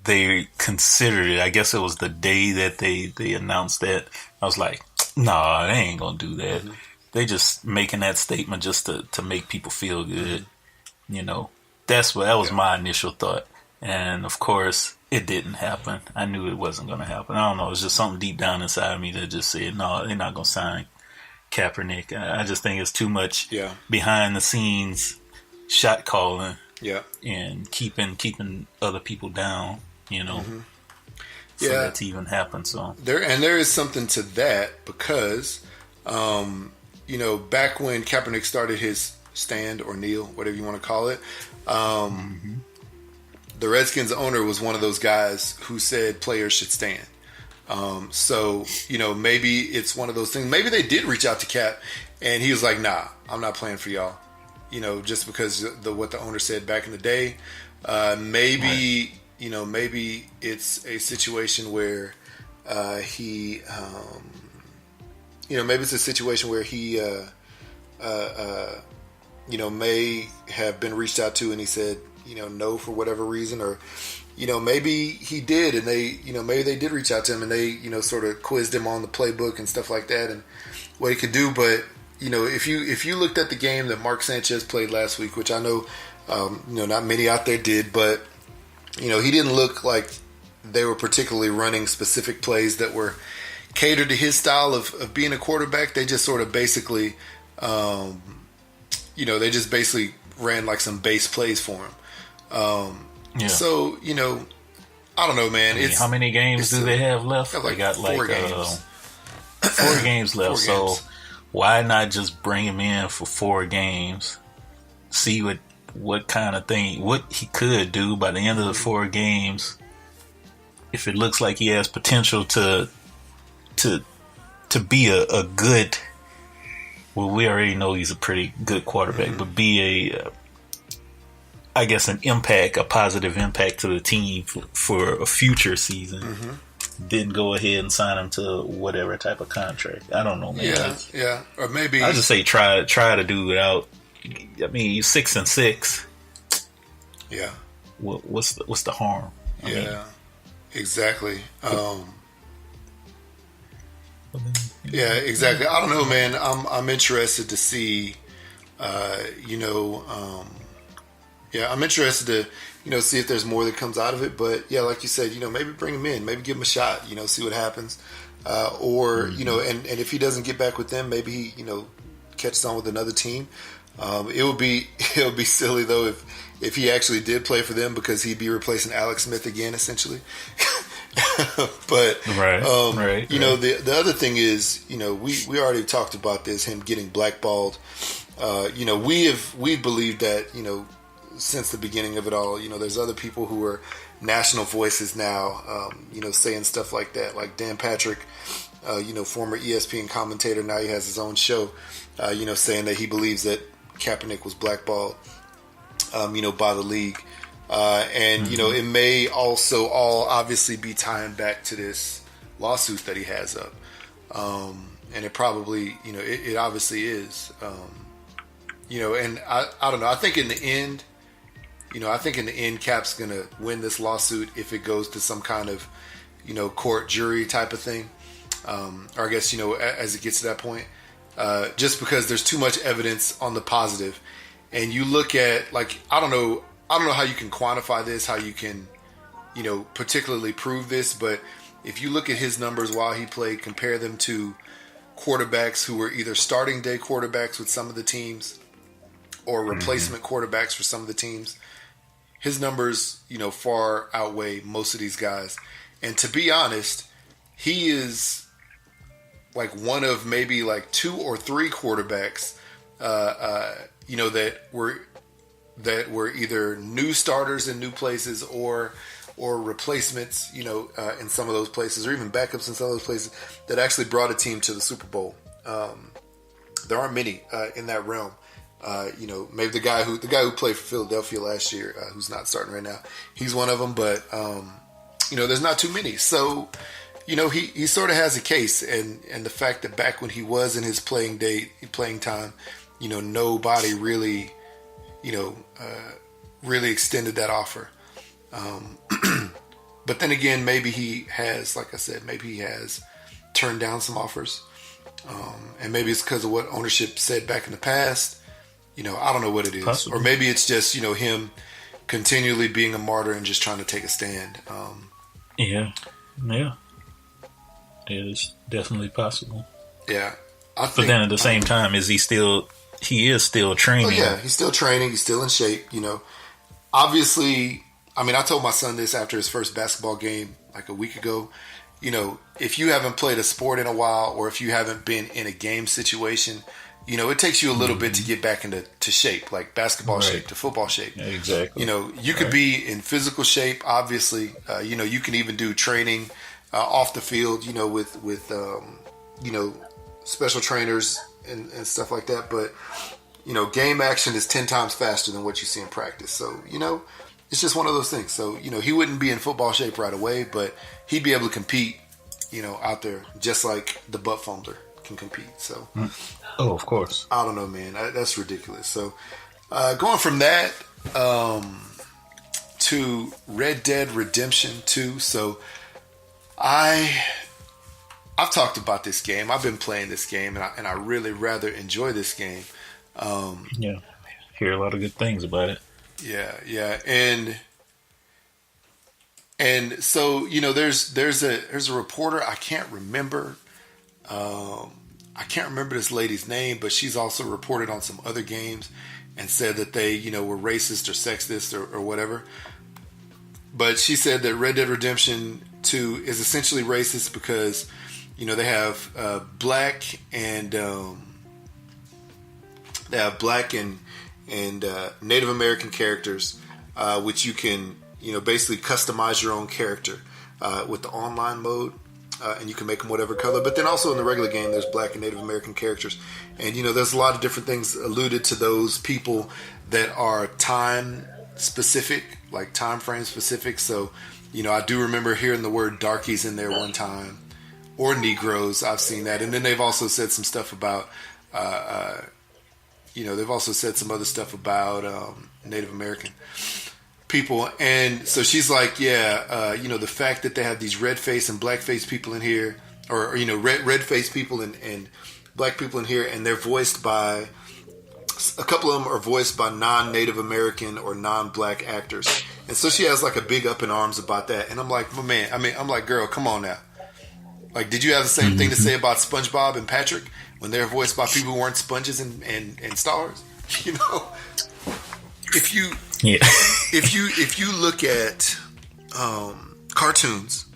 they considered it, I guess it was the day that they announced that, I was like, nah, they ain't going to do that. Mm-hmm. They just making that statement just to make people feel good. Mm-hmm. That was my initial thought. And, of course, it didn't happen. I knew it wasn't going to happen. I don't know. It was just something deep down inside of me that just said, no, they're not going to sign Kaepernick. I just think it's too much behind the scenes shot calling, and keeping other people down, for that to even happen. So there is something to that because, back when Kaepernick started his stand or kneel, whatever you want to call it, the Redskins owner was one of those guys who said players should stand. So, maybe it's one of those things. Maybe they did reach out to Cap and he was like, nah, I'm not playing for y'all, just because what the owner said back in the day. Maybe maybe it's a situation where he maybe it's a situation where he may have been reached out to and he said no for whatever reason, or maybe he did and they maybe they did reach out to him and they sort of quizzed him on the playbook and stuff like that and what he could do. But if you looked at the game that Mark Sanchez played last week, which I know not many out there did, but he didn't look like they were particularly running specific plays that were catered to his style of being a quarterback. They just sort of basically they just basically ran like some base plays for him. So I don't know, man. How many games do they have left? They got like 4 games. 4 games left. 4 so games. Why not just bring him in for 4 games? See what kind of thing, what he could do by the end of the 4 games. If it looks like he has potential to be a good, well, we already know he's a pretty good quarterback, but be I guess a positive impact to the team for a future season. Then go ahead and sign him to whatever type of contract. I don't know, man. Yeah. Or maybe I just say try to do without. I mean, you're 6-6. Yeah. What's the harm? I mean, exactly. Yeah, exactly. I don't know, man. I'm interested to see. I'm interested to see if there's more that comes out of it. But yeah, like you said, maybe bring him in, maybe give him a shot. See what happens. Or and if he doesn't get back with them, maybe he catches on with another team. It would be silly though if he actually did play for them, because he'd be replacing Alex Smith again, essentially. But right. The other thing is, we already talked about this, him getting blackballed. We believed that since the beginning of it all. There's other people who are national voices now, saying stuff like that, like Dan Patrick, former ESPN commentator. Now he has his own show, saying that he believes that Kaepernick was blackballed, by the league. And it may also all obviously be tying back to this lawsuit that he has up. And it probably, it obviously is. And I don't know. I think in the end, Cap's going to win this lawsuit if it goes to some kind of, court jury type of thing. Or I guess, as it gets to that point, just because there's too much evidence on the positive. And you look at, like, I don't know how you can quantify this, how you can, particularly prove this, but if you look at his numbers while he played, compare them to quarterbacks who were either starting day quarterbacks with some of the teams or replacement quarterbacks for some of the teams, his numbers, far outweigh most of these guys. And to be honest, he is like one of maybe like 2 or 3 quarterbacks, that were either new starters in new places or replacements, in some of those places, or even backups in some of those places, that actually brought a team to the Super Bowl. There aren't many in that realm. Maybe the guy who played for Philadelphia last year, who's not starting right now, he's one of them. But there's not too many. So he sort of has a case, and the fact that back when he was in his playing time, nobody really really extended that offer. But then again, maybe he has, like I said, maybe he has turned down some offers. And maybe it's because of what ownership said back in the past. I don't know what it is. Possibly. Or maybe it's just, him continually being a martyr and just trying to take a stand. Yeah. It is definitely possible. Yeah. But then at the same time, he is still training. Oh yeah, he's still training. He's still in shape. Obviously, I told my son this after his first basketball game like a week ago. If you haven't played a sport in a while, or if you haven't been in a game situation, it takes you a little bit to get back into shape, like basketball shape to football shape. Yeah, exactly. You could be in physical shape, obviously. You can even do training off the field, with special trainers and stuff like that. But, game action is 10 times faster than what you see in practice. So, it's just one of those things. So, he wouldn't be in football shape right away, but he'd be able to compete, out there just like the butt fumbler can compete. So, Oh, of course. I don't know, man. That's ridiculous. So, going from that to Red Dead Redemption 2. So, I've talked about this game. I've been playing this game, and I really rather enjoy this game. Yeah, hear a lot of good things about it. Yeah, and so there's a reporter. I can't remember this lady's name, but she's also reported on some other games and said that they were racist or sexist or whatever. But she said that Red Dead Redemption 2 is essentially racist because they have black and Native American characters, which you can basically customize your own character with the online mode, and you can make them whatever color. But then also in the regular game, there's black and Native American characters, and there's a lot of different things alluded to those people that are time specific, like time frame specific. So I do remember hearing the word darkies in there one time, or Negroes. I've seen that, and then they've also said some stuff about. They've also said some other stuff about Native American people. And so she's like, the fact that they have these red face and black face people in here, or red face people and black people in here, and they're voiced by, a couple of them are voiced by non-Native American or non-black actors. And so she has like a big up in arms about that. And I'm like, I'm like, girl, come on now. Like, did you have the same thing to say about SpongeBob and Patrick when they're voiced by people who weren't sponges and stars? If you look at cartoons,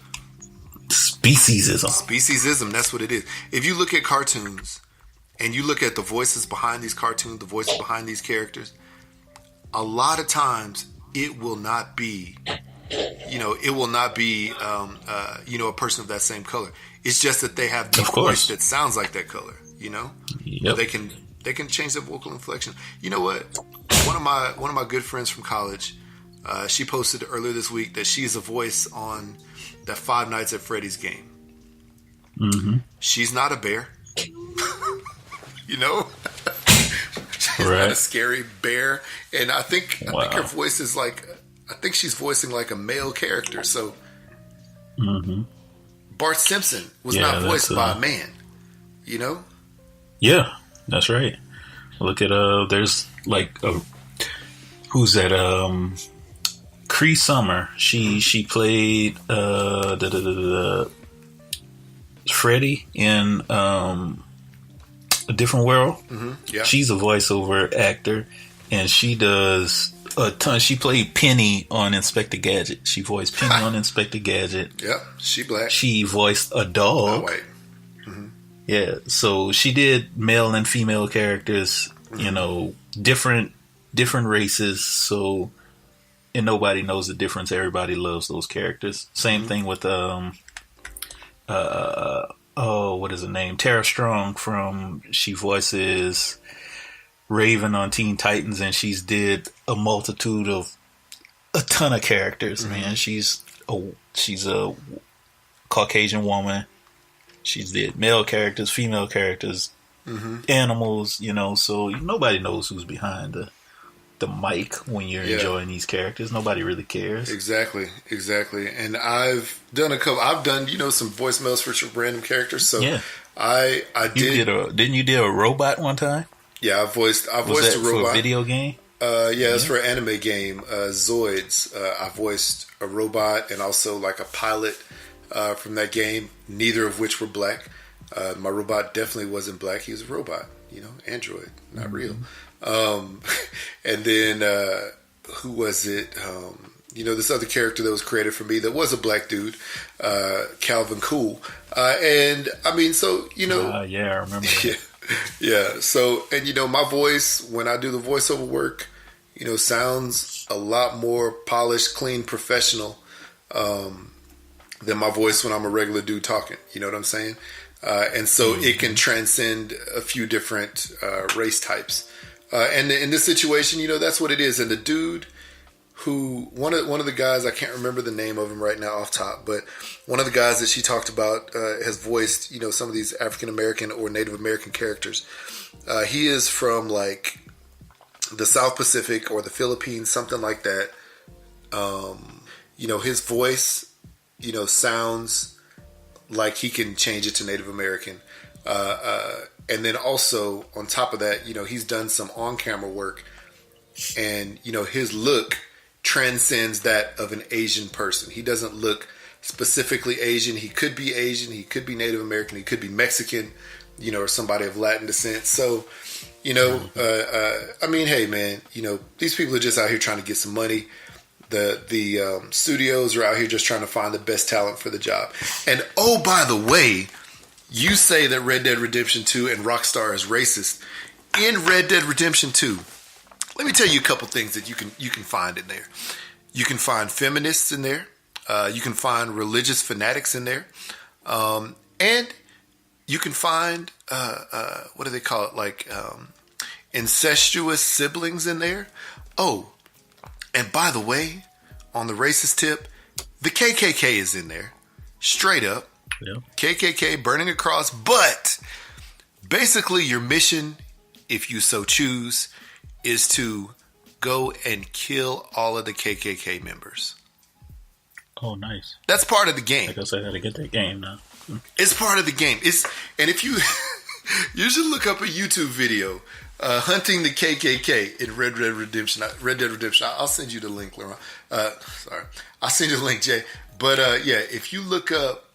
speciesism, that's what it is. If you look at cartoons and you look at the voices behind these cartoons, the voices behind these characters, a lot of times it will not be. A person of that same color. It's just that they have the voice that sounds like that color. Yep. They can change their vocal inflection. You know what? One of my good friends from college, she posted earlier this week that she's a voice on that Five Nights at Freddy's game. Mm-hmm. She's not a bear. She's right. not a scary bear, and I think her voice is like. I think she's voicing like a male character. So Bart Simpson was not voiced by a man, Yeah, that's right. Look at there's like who's that? Cree Summer. She played Freddy in A Different World. Mm-hmm. Yeah. She's a voiceover actor, and she does a ton. She played Penny on Inspector Gadget. She voiced Penny on Inspector Gadget. Yep, she black. She voiced a dog. White. Mm-hmm. Yeah, so she did male and female characters. Different races. So, and nobody knows the difference. Everybody loves those characters. Same thing with what is her name? Tara Strong she voices Raven on Teen Titans, and she's did a multitude of a ton of characters. Man, she's a Caucasian woman. She's did male characters, female characters, animals. So nobody knows who's behind the mic when you're enjoying these characters. Nobody really cares. Exactly. And I've done some voicemails for random characters. So yeah. I did. Didn't you do a robot one time? Yeah, I voiced a robot for a video game. It's for an anime game, Zoids. I voiced a robot and also like a pilot from that game. Neither of which were black. My robot definitely wasn't black. He was a robot, android, not real. And then who was it? This other character that was created for me that was a black dude, Calvin Cool. And I mean, so yeah, I remember that. Yeah. So, and my voice, when I do the voiceover work, sounds a lot more polished, clean, professional than my voice when I'm a regular dude talking. You know what I'm saying? And so it can transcend a few different race types. And in this situation, that's what it is. And the dude, who one of the guys, I can't remember the name of him right now off top, but one of the guys that she talked about has voiced, some of these African American or Native American characters. He is from like the South Pacific or the Philippines, something like that. His voice, sounds like he can change it to Native American. And then also on top of that, he's done some on-camera work, and his look transcends that of an Asian person. He doesn't look specifically Asian. He could be Asian, he could be Native American, he could be Mexican, or somebody of Latin descent. So, hey man, these people are just out here trying to get some money. The studios are out here just trying to find the best talent for the job. And oh, by the way, you say that Red Dead Redemption 2 and Rockstar is racist. In Red Dead Redemption 2, let me tell you a couple things that you can find in there. You can find feminists in there. You can find religious fanatics in there. And you can find, what do they call it? Like incestuous siblings in there. Oh, and by the way, on the racist tip, the KKK is in there. Straight up. Yeah. KKK burning a cross. But basically your mission, if you so choose, is to go and kill all of the KKK members. Oh, nice. That's part of the game. I guess I gotta get that game now. It's part of the game. And if you you should look up a YouTube video, hunting the KKK in Red Dead Redemption. I'll send you the link, Laurent. Sorry, I'll send you the link, Jay. But if you look up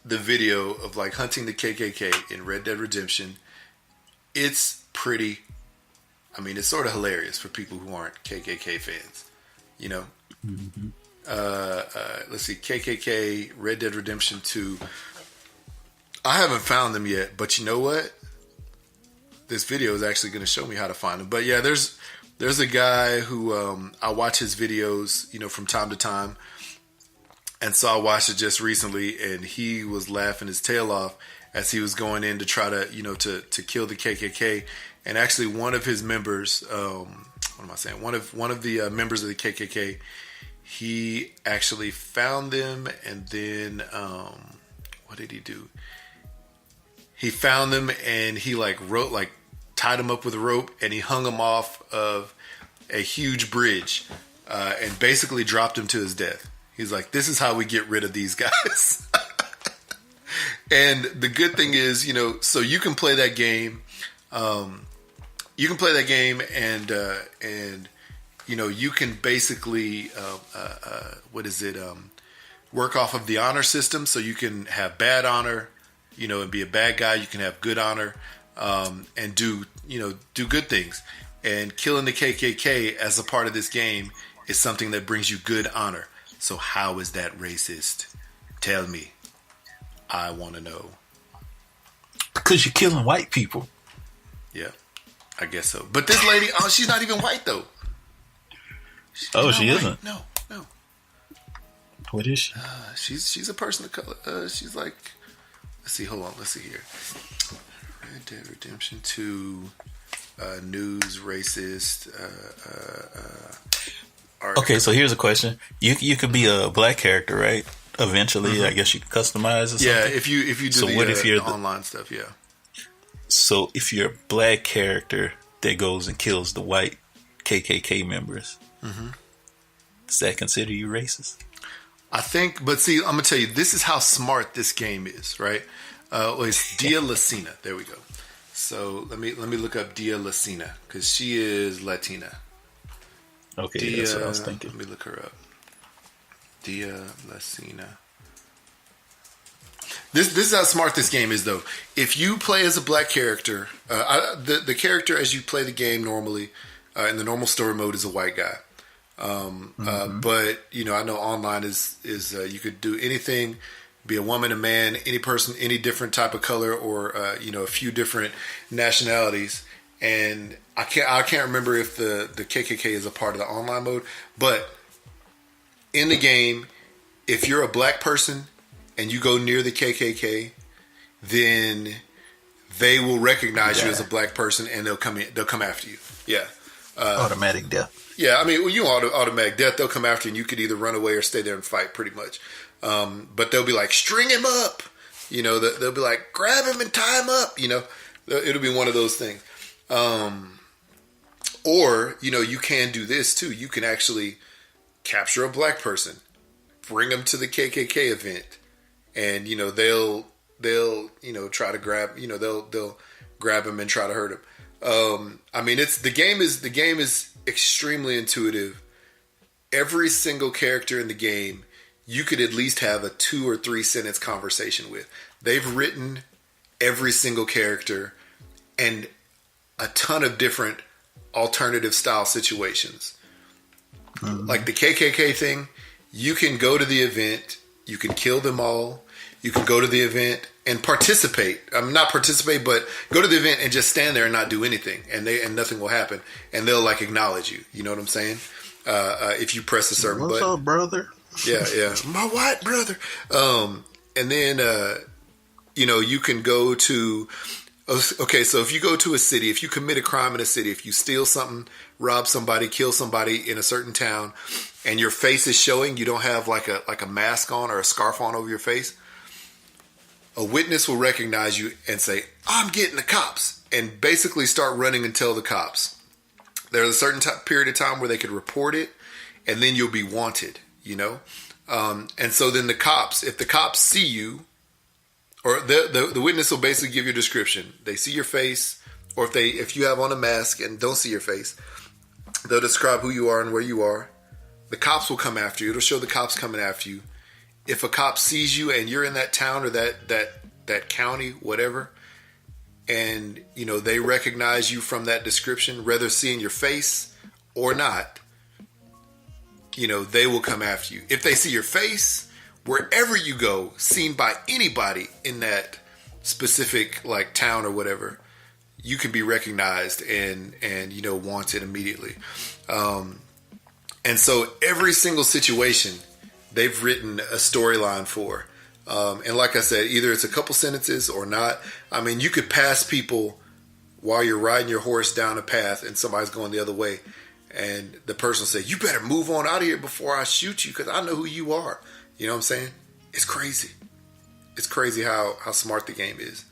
the video of like hunting the KKK in Red Dead Redemption, it's pretty. I mean, it's sort of hilarious for people who aren't KKK fans, Mm-hmm. Let's see, KKK, Red Dead Redemption 2. I haven't found them yet, but you know what? This video is actually going to show me how to find them. But yeah, there's a guy who I watch his videos, from time to time. And so I watched it just recently, and he was laughing his tail off as he was going in to try to, to kill the KKK. And actually, one of his members, One of the members of the KKK, he actually found them, and then what did he do? He found them, and he tied them up with a rope, and he hung them off of a huge bridge, and basically dropped him to his death. He's like, "This is how we get rid of these guys." And the good thing is, so you can play that game. You can play that game, and you can basically work off of the honor system. So you can have bad honor, and be a bad guy. You can have good honor, and do good things. And killing the KKK as a part of this game is something that brings you good honor. So how is that racist? Tell me. I want to know. Because you're killing white people. Yeah, I guess so. But this lady, she's not even white though. She isn't? No. What is she? She's a person of color. She's like, let's see. Hold on. Let's see here. Red Dead Redemption 2, news, racist. Okay, so here's a question. You could be a black character, right? Eventually, mm-hmm. I guess you can customize or something. Yeah, if you do so the online stuff, yeah. So if you're a black character that goes and kills the white KKK members, mm-hmm. does that consider you racist? I think, but see, I'm gonna tell you, this is how smart this game is, right? It's Dia Lacina. There we go. So let me look up Dia Lacina because she is Latina. Okay, Dia, that's what I was thinking. Let me look her up. Dia Lacina. This is how smart this game is, though. If you play as a black character, the character as you play the game normally in the normal story mode is a white guy. Mm-hmm. But I know online is you could do anything, be a woman, a man, any person, any different type of color, or a few different nationalities. And I can't remember if the KKK is a part of the online mode, but in the game, if you're a black person and you go near the KKK, then they will recognize you as a black person and they'll come after you. Yeah. Automatic death. Yeah, I mean, when you automatic death, they'll come after you and you could either run away or stay there and fight pretty much. But they'll be like, string him up. You know, they'll be like, grab him and tie him up. You know, it'll be one of those things. Or, you know, you can do this too. You can actually capture a black person, bring them to the KKK event, and, you know, they'll you know, try to grab, you know, they'll grab him and try to hurt him. I mean, the game is extremely intuitive. Every single character in the game, you could at least have a 2 or 3 sentence conversation with. They've written every single character and a ton of different alternative style situations. Like the KKK thing, you can go to the event, you can kill them all, you can go to the event and participate. Not participate, but go to the event and just stand there and not do anything, and nothing will happen, and they'll like acknowledge you. You know what I'm saying? If you press a certain button. What's up, brother? Yeah, my white brother. And then you know, you can go to. Okay, so if you go to a city, if you commit a crime in a city, if you steal something, rob somebody, kill somebody in a certain town, and your face is showing, you don't have like a mask on or a scarf on over your face, a witness will recognize you and say, I'm getting the cops, and basically start running and tell the cops. There's a certain period of time where they could report it, and then you'll be wanted, you know? And so then the cops, if the cops see you, or the witness will basically give you a description. They see your face, or if you have on a mask and don't see your face, they'll describe who you are and where you are. The cops will come after you. It'll show the cops coming after you. If a cop sees you and you're in that town or that county, whatever, and you know they recognize you from that description, whether seeing your face or not, you know, they will come after you. If they see your face, wherever you go, seen by anybody in that specific like town or whatever, you can be recognized and you know, wanted immediately. And so every single situation they've written a storyline for. And like I said, either it's a couple sentences or not. I mean, you could pass people while you're riding your horse down a path and somebody's going the other way, and the person will say, you better move on out of here before I shoot you because I know who you are. You know what I'm saying? It's crazy. It's crazy how smart the game is.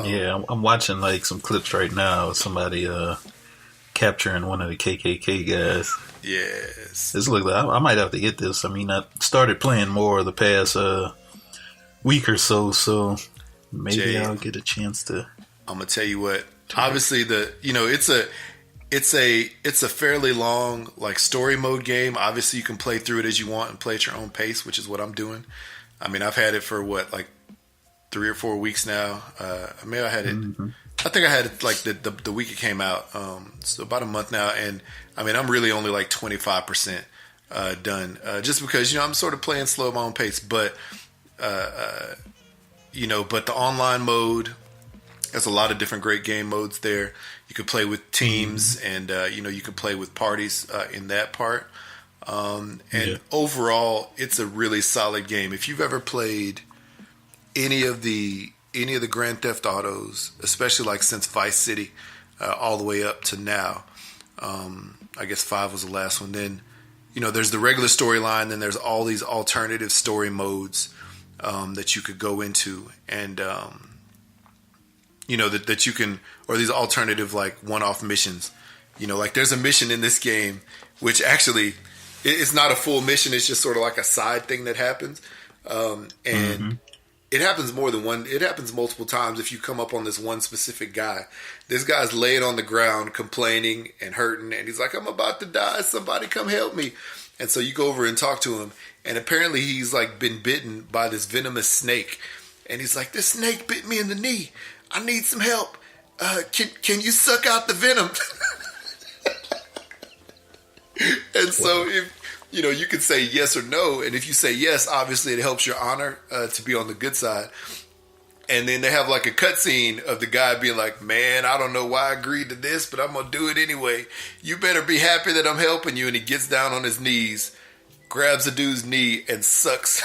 Yeah, I'm watching like some clips right now of somebody capturing one of the KKK guys. Yes. This looks like I might have to get this. I mean, I started playing more the past week or so maybe Jay, I'll get a chance to. I'm gonna tell you what. Obviously, it's a fairly long like story mode game. Obviously, you can play through it as you want and play at your own pace, which is what I'm doing. I mean, I've had it for like 3 or 4 weeks now. I mean, I had it. Mm-hmm. I think I had it like the week it came out. So about a month now, and I mean, I'm really only like 25% done, just because, you know, I'm sort of playing slow at my own pace. But you know, but the online mode, there's a lot of different great game modes there. You can play with teams, and you know, you can play with parties in that part. And overall, it's a really solid game. If you've ever played any of the Grand Theft Autos, especially like since Vice City, all the way up to now, I guess 5 was the last one. Then, you know, there's the regular storyline, then there's all these alternative story modes that you could go into, and you know, that you can, or these alternative like one-off missions. You know, like there's a mission in this game which actually it's not a full mission. It's just sort of like a side thing that happens, and it happens more than one. It happens multiple times if you come up on this one specific guy. This guy's laying on the ground complaining and hurting, and he's like, I'm about to die. Somebody come help me. And so you go over and talk to him, and apparently he's like been bitten by this venomous snake, and he's like, this snake bit me in the knee. I need some help. Can you suck out the venom? And so if, you know, you can say yes or no. And if you say yes, obviously it helps your honor to be on the good side. And then they have like a cutscene of the guy being like, man, I don't know why I agreed to this, but I'm going to do it anyway. You better be happy that I'm helping you. And he gets down on his knees, grabs the dude's knee and sucks.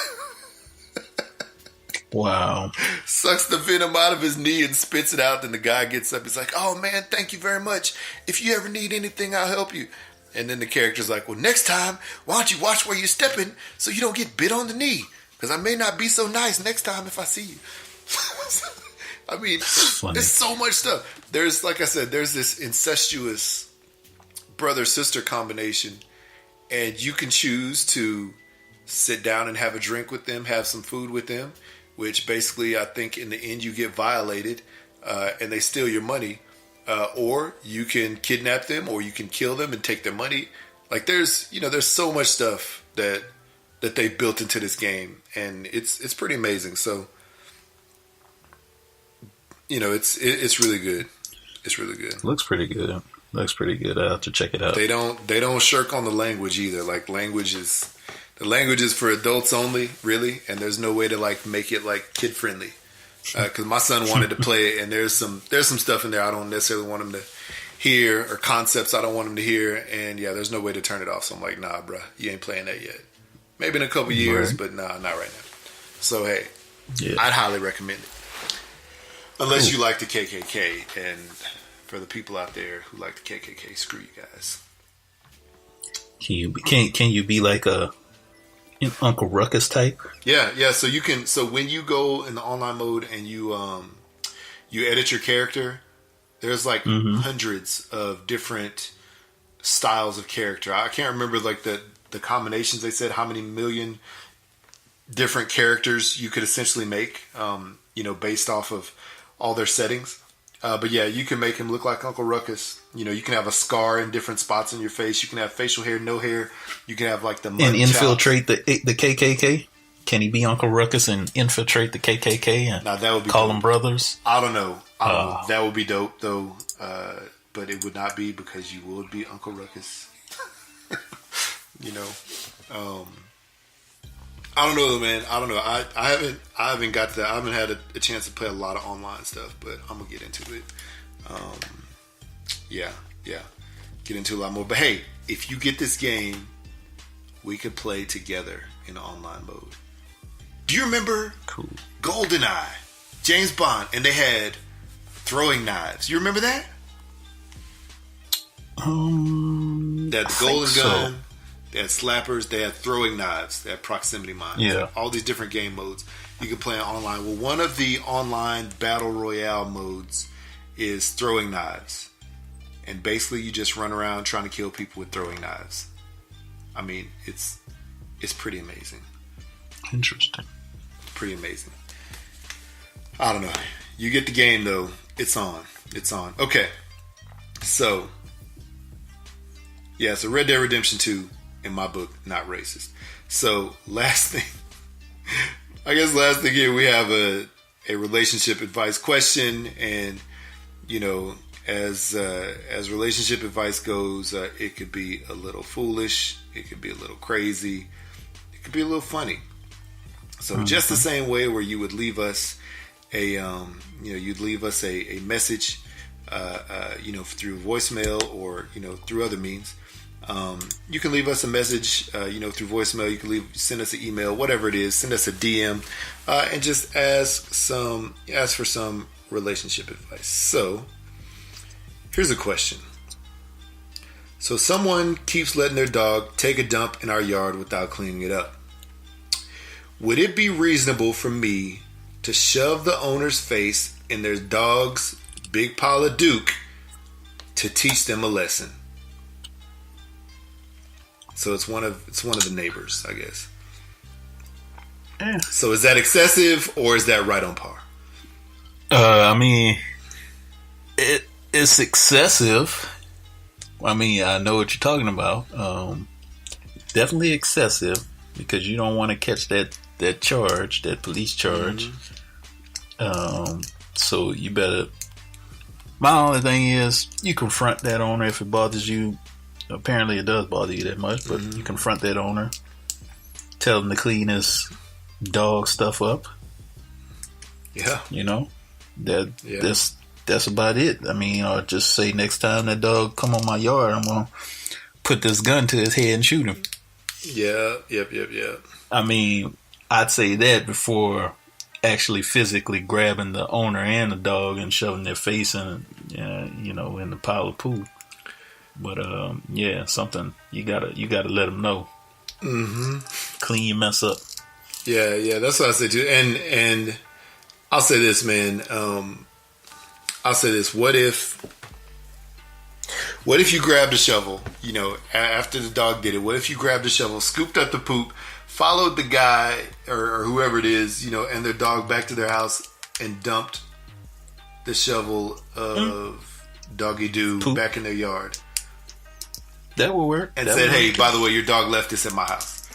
Wow. Sucks the venom out of his knee and spits it out. Then the guy gets up. He's like, "Oh man, thank you very much. If you ever need anything, I'll help you." And then the character's like, "Well, next time, why don't you watch where you're stepping so you don't get bit on the knee? Because I may not be so nice next time if I see you." I mean, there's so much stuff. There's, like I said, there's this incestuous brother-sister combination, and you can choose to sit down and have a drink with them, have some food with them, which basically I think in the end you get violated and they steal your money. Or you can kidnap them, or you can kill them and take their money. Like there's so much stuff that they built into this game, and it's pretty amazing. So, it's really good. It's really good. Looks pretty good. I have to check it out. They don't shirk on the language either. Like the language is for adults only, really, and there's no way to like make it like kid friendly. Because my son wanted to play it, and there's some stuff in there I don't necessarily want him to hear, or concepts I don't want him to hear, and yeah, there's no way to turn it off. So I'm like, nah, bro, you ain't playing that yet. Maybe in a couple years, but nah, not right now. So hey, I'd highly recommend it, unless you like the KKK. And for the people out there who like the KKK, screw you guys. Can you be like a Uncle Ruckus type? Yeah. So you can. So when you go in the online mode and you edit your character, there's like hundreds of different styles of character. I can't remember like the combinations. They said how many million different characters you could essentially make. Based off of all their settings. But yeah, you can make him look like Uncle Ruckus. You can have a scar in different spots on your face. You can have facial hair, no hair. You can have like the mud and infiltrate the KKK. Can he be Uncle Ruckus and infiltrate the KKK and now, that would be call dope. them brothers? I don't know. That would be dope though. But it would not be, because you would be Uncle Ruckus. I don't know, man. I don't know. I haven't got to that. I haven't had a chance to play a lot of online stuff, but I'm gonna get into it. Get into a lot more. But hey, if you get this game, we could play together in online mode. Do you remember GoldenEye, James Bond, and they had throwing knives? You remember that? That the golden gun. They had slappers. They had throwing knives. They had proximity mines. Yeah. All these different game modes you can play online. Well, one of the online battle royale modes is throwing knives, and basically you just run around trying to kill people with throwing knives. I mean, it's pretty amazing. Interesting. Pretty amazing. I don't know. You get the game though. It's on. Okay. So Red Dead Redemption 2. In my book, not racist. So last thing here, we have a relationship advice question, and as relationship advice goes, it could be a little foolish, it could be a little crazy, it could be a little funny. So just the same way where you would leave us a message, through voicemail or through other means. You can leave us a message, through voicemail. You can send us an email, whatever it is. Send us a DM, and just ask for some relationship advice. So, here's a question. So, someone keeps letting their dog take a dump in our yard without cleaning it up. Would it be reasonable for me to shove the owner's face in their dog's big pile of Duke to teach them a lesson? So it's one of the neighbors, I guess. So is that excessive, or is that right on par? I mean, it's excessive. I mean, I know what you're talking about. Definitely excessive, because you don't want to catch that charge, that police charge. So you better. My only thing is, you confront that owner if it bothers you. Apparently it does bother you that much, but you confront that owner, tell them to clean his dog stuff up. Yeah. That's about it. I mean, or just say, next time that dog come on my yard, I'm going to put this gun to his head and shoot him. Yeah. Yep. I mean, I'd say that before actually physically grabbing the owner and the dog and shoving their face in, in the pile of poo. But something you gotta let them know. Mm-hmm. Clean your mess up. Yeah, that's what I say too. And I'll say this, man. I'll say this. What if you grabbed a shovel? After the dog did it. What if you grabbed a shovel, scooped up the poop, followed the guy or whoever it is, and their dog back to their house and dumped the shovel of doggy doo back in their yard? That will work. And said, "Hey, by the way, your dog left this at my house."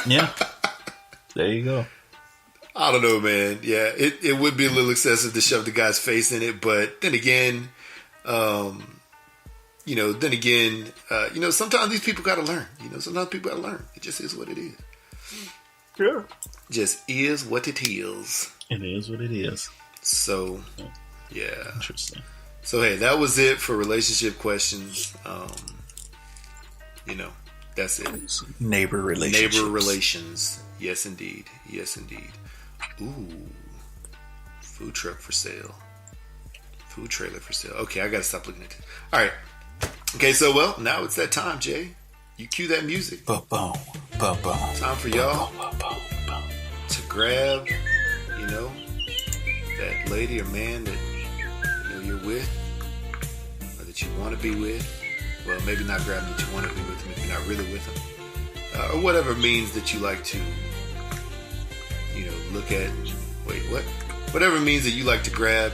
Yeah. There you go. I don't know, man. Yeah, it would be a little excessive to shove the guy's face in it, but then again, sometimes these people gotta learn. Sometimes people gotta learn. It just is what it is. Yeah. Just is what it is. It is what it is. So, yeah. Interesting. So, hey, that was it for relationship questions. That's it. Neighbor relationships. Neighbor relations. Yes, indeed. Yes, indeed. Ooh. Food truck for sale. Food trailer for sale. Okay, I gotta stop looking at this. All right. Okay, so, now it's that time, Jay. You cue that music. Ba-boom. Ba-boom. Time for y'all to grab, that lady or man that you're with, or that you want to be with. Well, maybe not grab them that you want to be with them if you're not really with them, or whatever means that you like to, look at. Wait, what? Whatever means that you like to grab,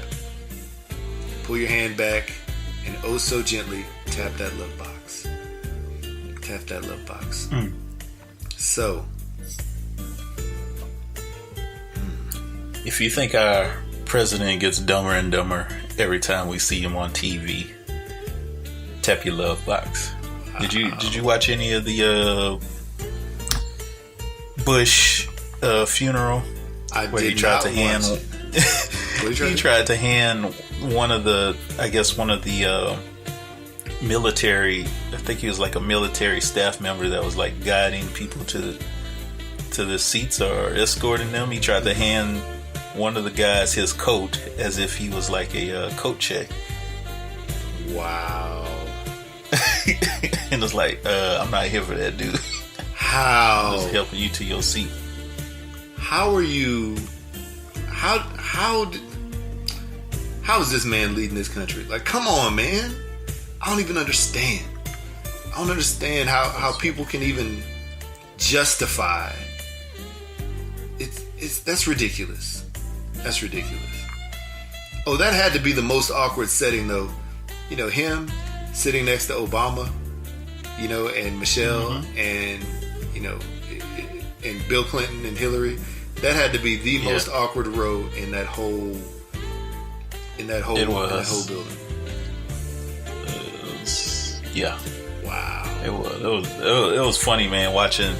pull your hand back, and oh so gently tap that love box. Tap that love box. So, if you think our president gets dumber and dumber every time we see him on TV, tap your love box. Did you watch any of the Bush funeral? I where did he tried not to hand. watch it. He tried to hand one of the military. I think he was like a military staff member that was like guiding people to the seats or escorting them. He tried to hand one of the guys his coat as if he was like a coat check. Wow. And it's like, I'm not here for that, dude. How? I'm just helping you to your seat. How are you? How is this man leading this country? Like, come on, man. I don't even understand. I don't understand how people can even justify. That's ridiculous. That's ridiculous. Oh, that had to be the most awkward setting, though. Him sitting next to Obama, and Michelle, and and Bill Clinton and Hillary. That had to be the most awkward row in that whole building. Yeah. Wow. It was funny, man, watching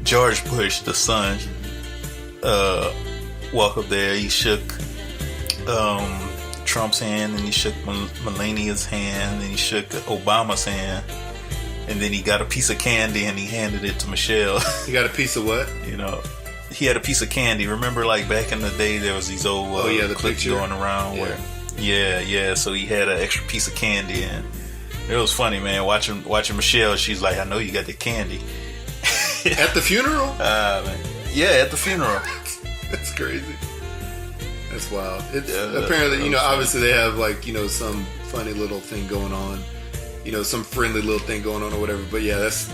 George Bush, the son, walk up there. He shook Trump's hand, and he shook Melania's hand, and he shook Obama's hand, and then he got a piece of candy and he handed it to Michelle. He got a piece of what? He had a piece of candy. Remember, like back in the day, there was these old the clips picture going around where, so he had an extra piece of candy, and it was funny, man. Watching Michelle, she's like, "I know you got the candy." At the funeral? Man. Yeah, at the funeral. That's crazy. That's wild. It's apparently, obviously they have like, some funny little thing going on, some friendly little thing going on or whatever. But yeah, that's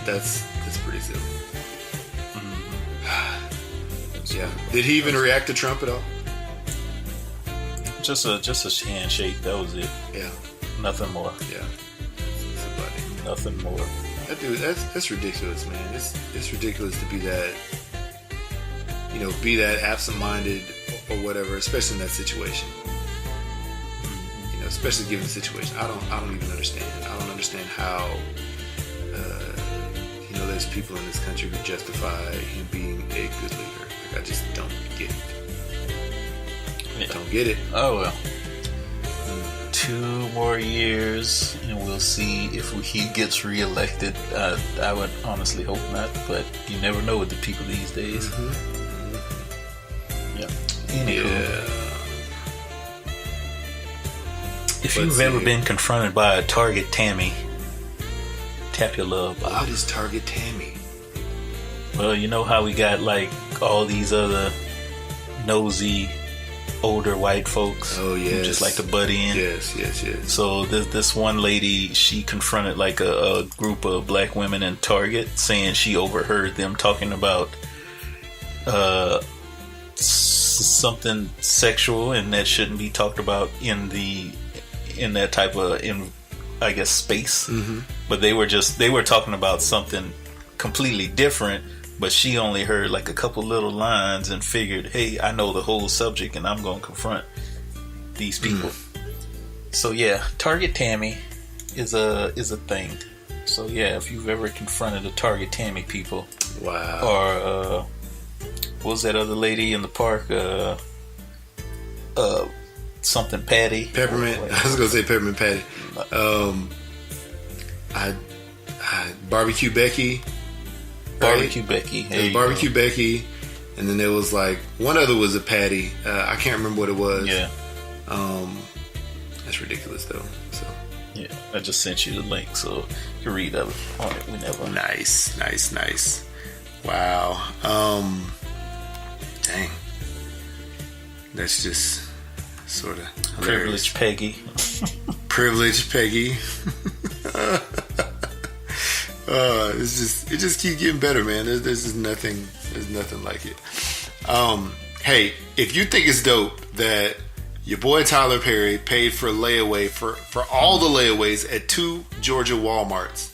pretty silly. Yeah. Did he even react to Trump at all? Just a handshake. That was it. Yeah. Nothing more. Yeah. Nothing more. That dude, that's ridiculous, man. It's ridiculous to be that, be that absent-minded or whatever, especially in that situation. Especially given the situation. I don't even understand. I don't understand how, there's people in this country who justify him being a good leader. Like, I just don't get it. Yeah. Don't get it. Oh, well. 2 more years, and we'll see if he gets reelected. I would honestly hope not, but you never know with the people these days. Anywho, Yeah. if you've ever been confronted by a Target Tammy, tap your love box. What is Target Tammy? Well, you know how we got like all these other nosy older white folks Oh, who yes. just like to butt in. Yes. So this one lady, she confronted like a group of black women in Target, saying she overheard them talking about something sexual, and that shouldn't be talked about in that type of I guess space. Mm-hmm. But they were talking about something completely different. But she only heard like a couple little lines and figured, hey, I know the whole subject and I'm going to confront these people. So yeah, Target Tammy is a thing. So yeah, if you've ever confronted a Target Tammy people, Wow. or what was that other lady in the park? Something Patty. Peppermint. I was gonna say Peppermint Patty. I Barbecue Becky. Barbecue Becky. There was Barbecue Becky, and then there was like one other was a Patty. I can't remember what it was. Yeah. That's ridiculous though. So Yeah. I just sent you the link so you can read of it on it whenever. nice. Wow. Dang. That's just sort of Privileged Peggy. Privileged Peggy. It just keeps getting better, man. There's just nothing like it. Hey, if you think it's dope that your boy Tyler Perry paid for layaway for all the layaways at 2 Georgia Walmarts,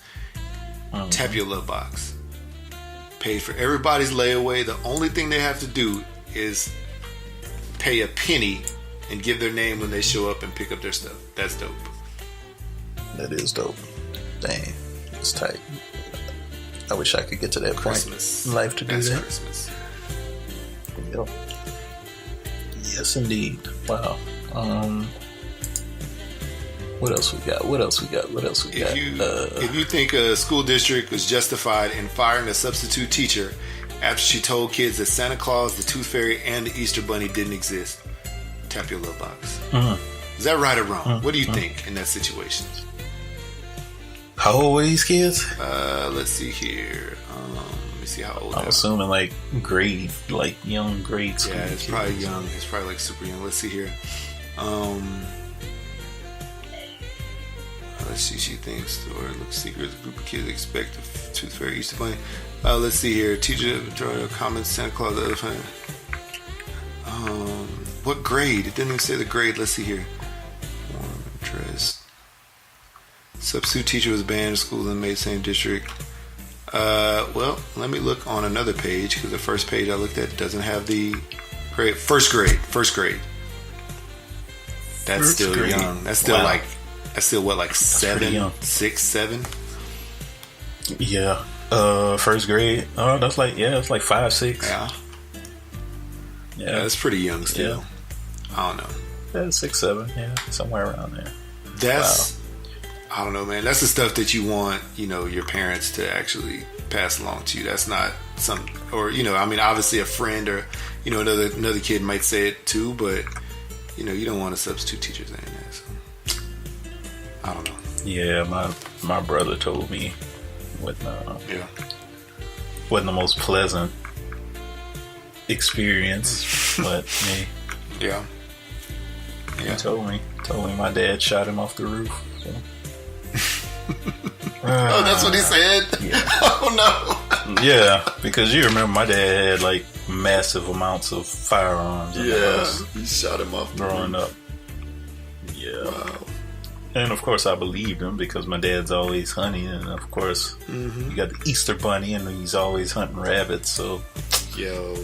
tap your love box. Paid for everybody's layaway. The only thing they have to do is pay a penny and give their name when they show up and pick up their stuff. That's dope. That is dope. Dang. It's tight. I wish I could get to that Christmas. point in life to do That's that. Christmas. Yep. Yes, indeed. Wow. What else we got? If you think a school district was justified in firing a substitute teacher after she told kids that Santa Claus, the Tooth Fairy, and the Easter Bunny didn't exist, tap your love box. Is that right or wrong? What do you think in that situation? How old were these kids? Let's see here. Let me see how old they I'm are. assuming like young grade school. Yeah, it's probably young. It's probably like super young. Let's see here. Let's see. She thinks or looks secret. A group of kids expect the Tooth Fairy, Easter Bunny. Let's see here. Teacher draw comments. Santa Claus. The other time. What grade? It didn't even say the grade. Let's see here. Warm dress. Substitute teacher was banned in school in the same district. Well, let me look on another page because the first page I looked at doesn't have the grade. First grade. That's First still grade. young. That's still Wow. what, like pretty young. 6, 7? Yeah. First grade. Oh, that's like it's like 5, 6. Yeah. Yeah. That's pretty young still. Yeah. I don't know. Yeah, 6, 7. Yeah, somewhere around there. That's I don't know, man. That's the stuff that you want, your parents to actually pass along to you. That's not some, or I mean, obviously a friend or another kid might say it too, but you don't want a substitute teacher saying that. So, I don't know. Yeah, my brother told me wasn't the most pleasant experience, but hey, Yeah. he told me my dad shot him off the roof. So. Oh, that's what he said? Yeah. Oh, no. Yeah, because you remember my dad had like massive amounts of firearms in the house He shot him off growing up. Yeah. Wow. And of course I believed him because my dad's always hunting, and of course you got the Easter Bunny and he's always hunting rabbits, so Yo.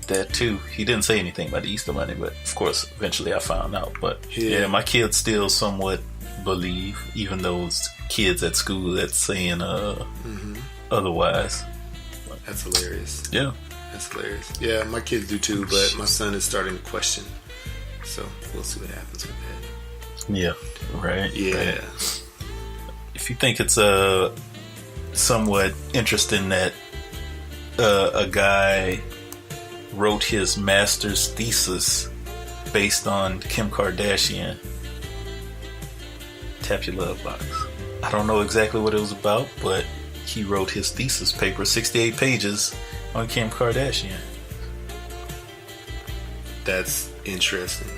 that too. He didn't say anything about the Easter Bunny, but of course eventually I found out. But Yeah. yeah, my kids still somewhat believe, even those kids at school that's saying otherwise. That's hilarious. Yeah. That's hilarious. Yeah, my kids do too, but my son is starting to question. So we'll see what happens with that. Yeah. Right. Yeah. Right. If you think it's somewhat interesting that a guy wrote his master's thesis based on Kim Kardashian. Tap Your Love Box. I don't know exactly what it was about, but he wrote his thesis paper, 68 pages, on Kim Kardashian. That's interesting.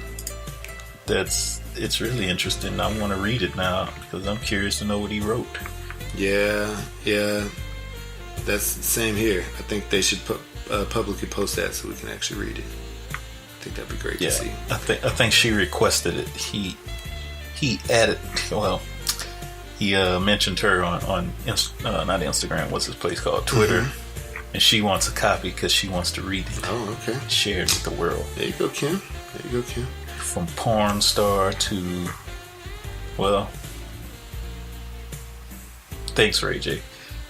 It's really interesting. I want to read it now because I'm curious to know what he wrote. Yeah. That's the same here. I think they should publicly post that so we can actually read it. I think that'd be great to see. I think she requested it. He added. Well, he mentioned her on not Instagram. What's his place called? Twitter. Mm-hmm. And she wants a copy because she wants to read it. Oh, okay. Share it with the world. There you go, Kim. From porn star to, well, thanks, Ray J.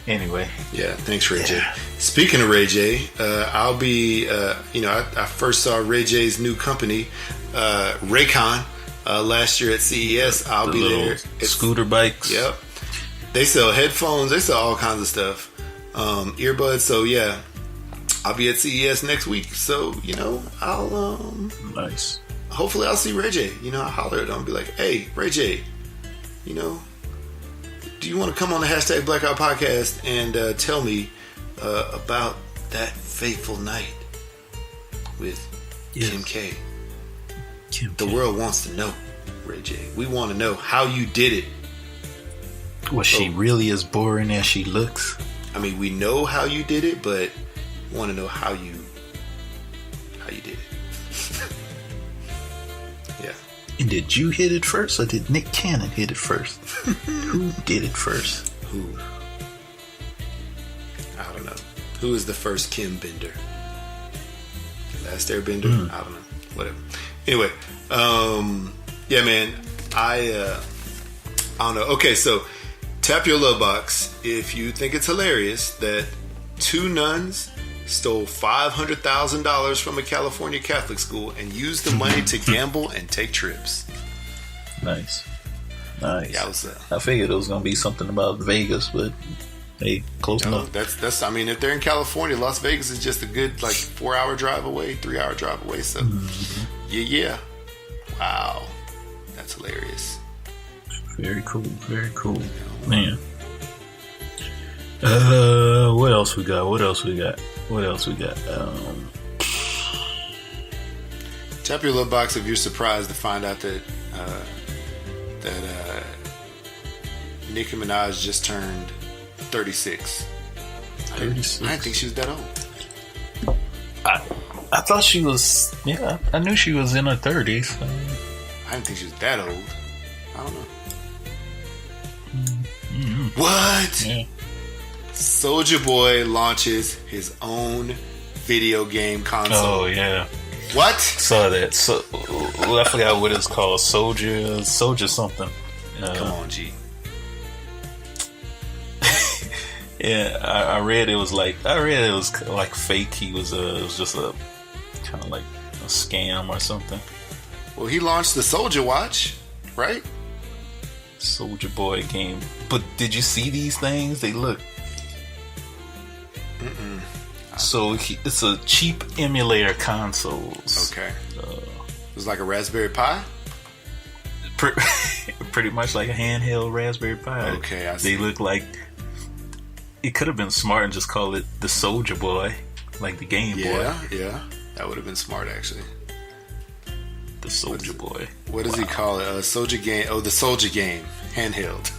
Anyway. Yeah, thanks, Ray J. Speaking of Ray J, I'll be, I first saw Ray J's new company, Raycon, last year at CES. I'll be there. Scooter bikes. Yep. They sell headphones. They sell all kinds of stuff. Earbuds. So, yeah, I'll be at CES next week. So, I'll, nice. Hopefully I'll see Ray J. I'll holler at him and be like, hey, Ray J, do you want to come on the hashtag Blackout Podcast and tell me about that fateful night with Kim K? The world wants to know, Ray J. We want to know how you did it. Was she really as boring as she looks? I mean, we know how you did it, but we want to know how you did it. Yeah. And did you hit it first, or did Nick Cannon hit it first? Who did it first? Who? I don't know. Who is the first Kim Bender? Last Airbender? I don't know. Whatever. Anyway, yeah, man. I don't know. Okay, so Tap Your Love Box. If you think it's hilarious that two nuns stole $500,000 from a California Catholic school and used the money to gamble and take trips. Nice. Yeah, I figured it was going to be something about Vegas, but hey, close enough. That's. I mean, if they're in California, Las Vegas is just a good 4-hour drive away, 3-hour drive away. So, yeah. Wow, that's hilarious. Very cool. Man. What else we got? Tap your love box if you're surprised to find out that Nicki Minaj just turned 36. 36. I didn't think she was that old. I thought she was. Yeah, I knew she was in her 30s. I didn't think she was that old. I don't know. What? Yeah. Soulja Boy launches his own video game console. Oh yeah. What? Saw that. So I forgot what it's called. Soldier something. Come on, G. Yeah, I read it was like fake. It was just a kind of like a scam or something. Well, he launched the Soulja Watch, right? Soulja Boy game. But did you see these things? They look. So it's a cheap emulator consoles. Okay. It's like a Raspberry Pi? Pretty much like a handheld Raspberry Pi. Okay, I see. They look like... It could have been smart and just call it the Soulja Boy, like the Game Boy. Yeah. That would have been smart, actually. The Soulja Boy. What does he call it? Soulja Game. Oh, the Soulja Game. Handheld.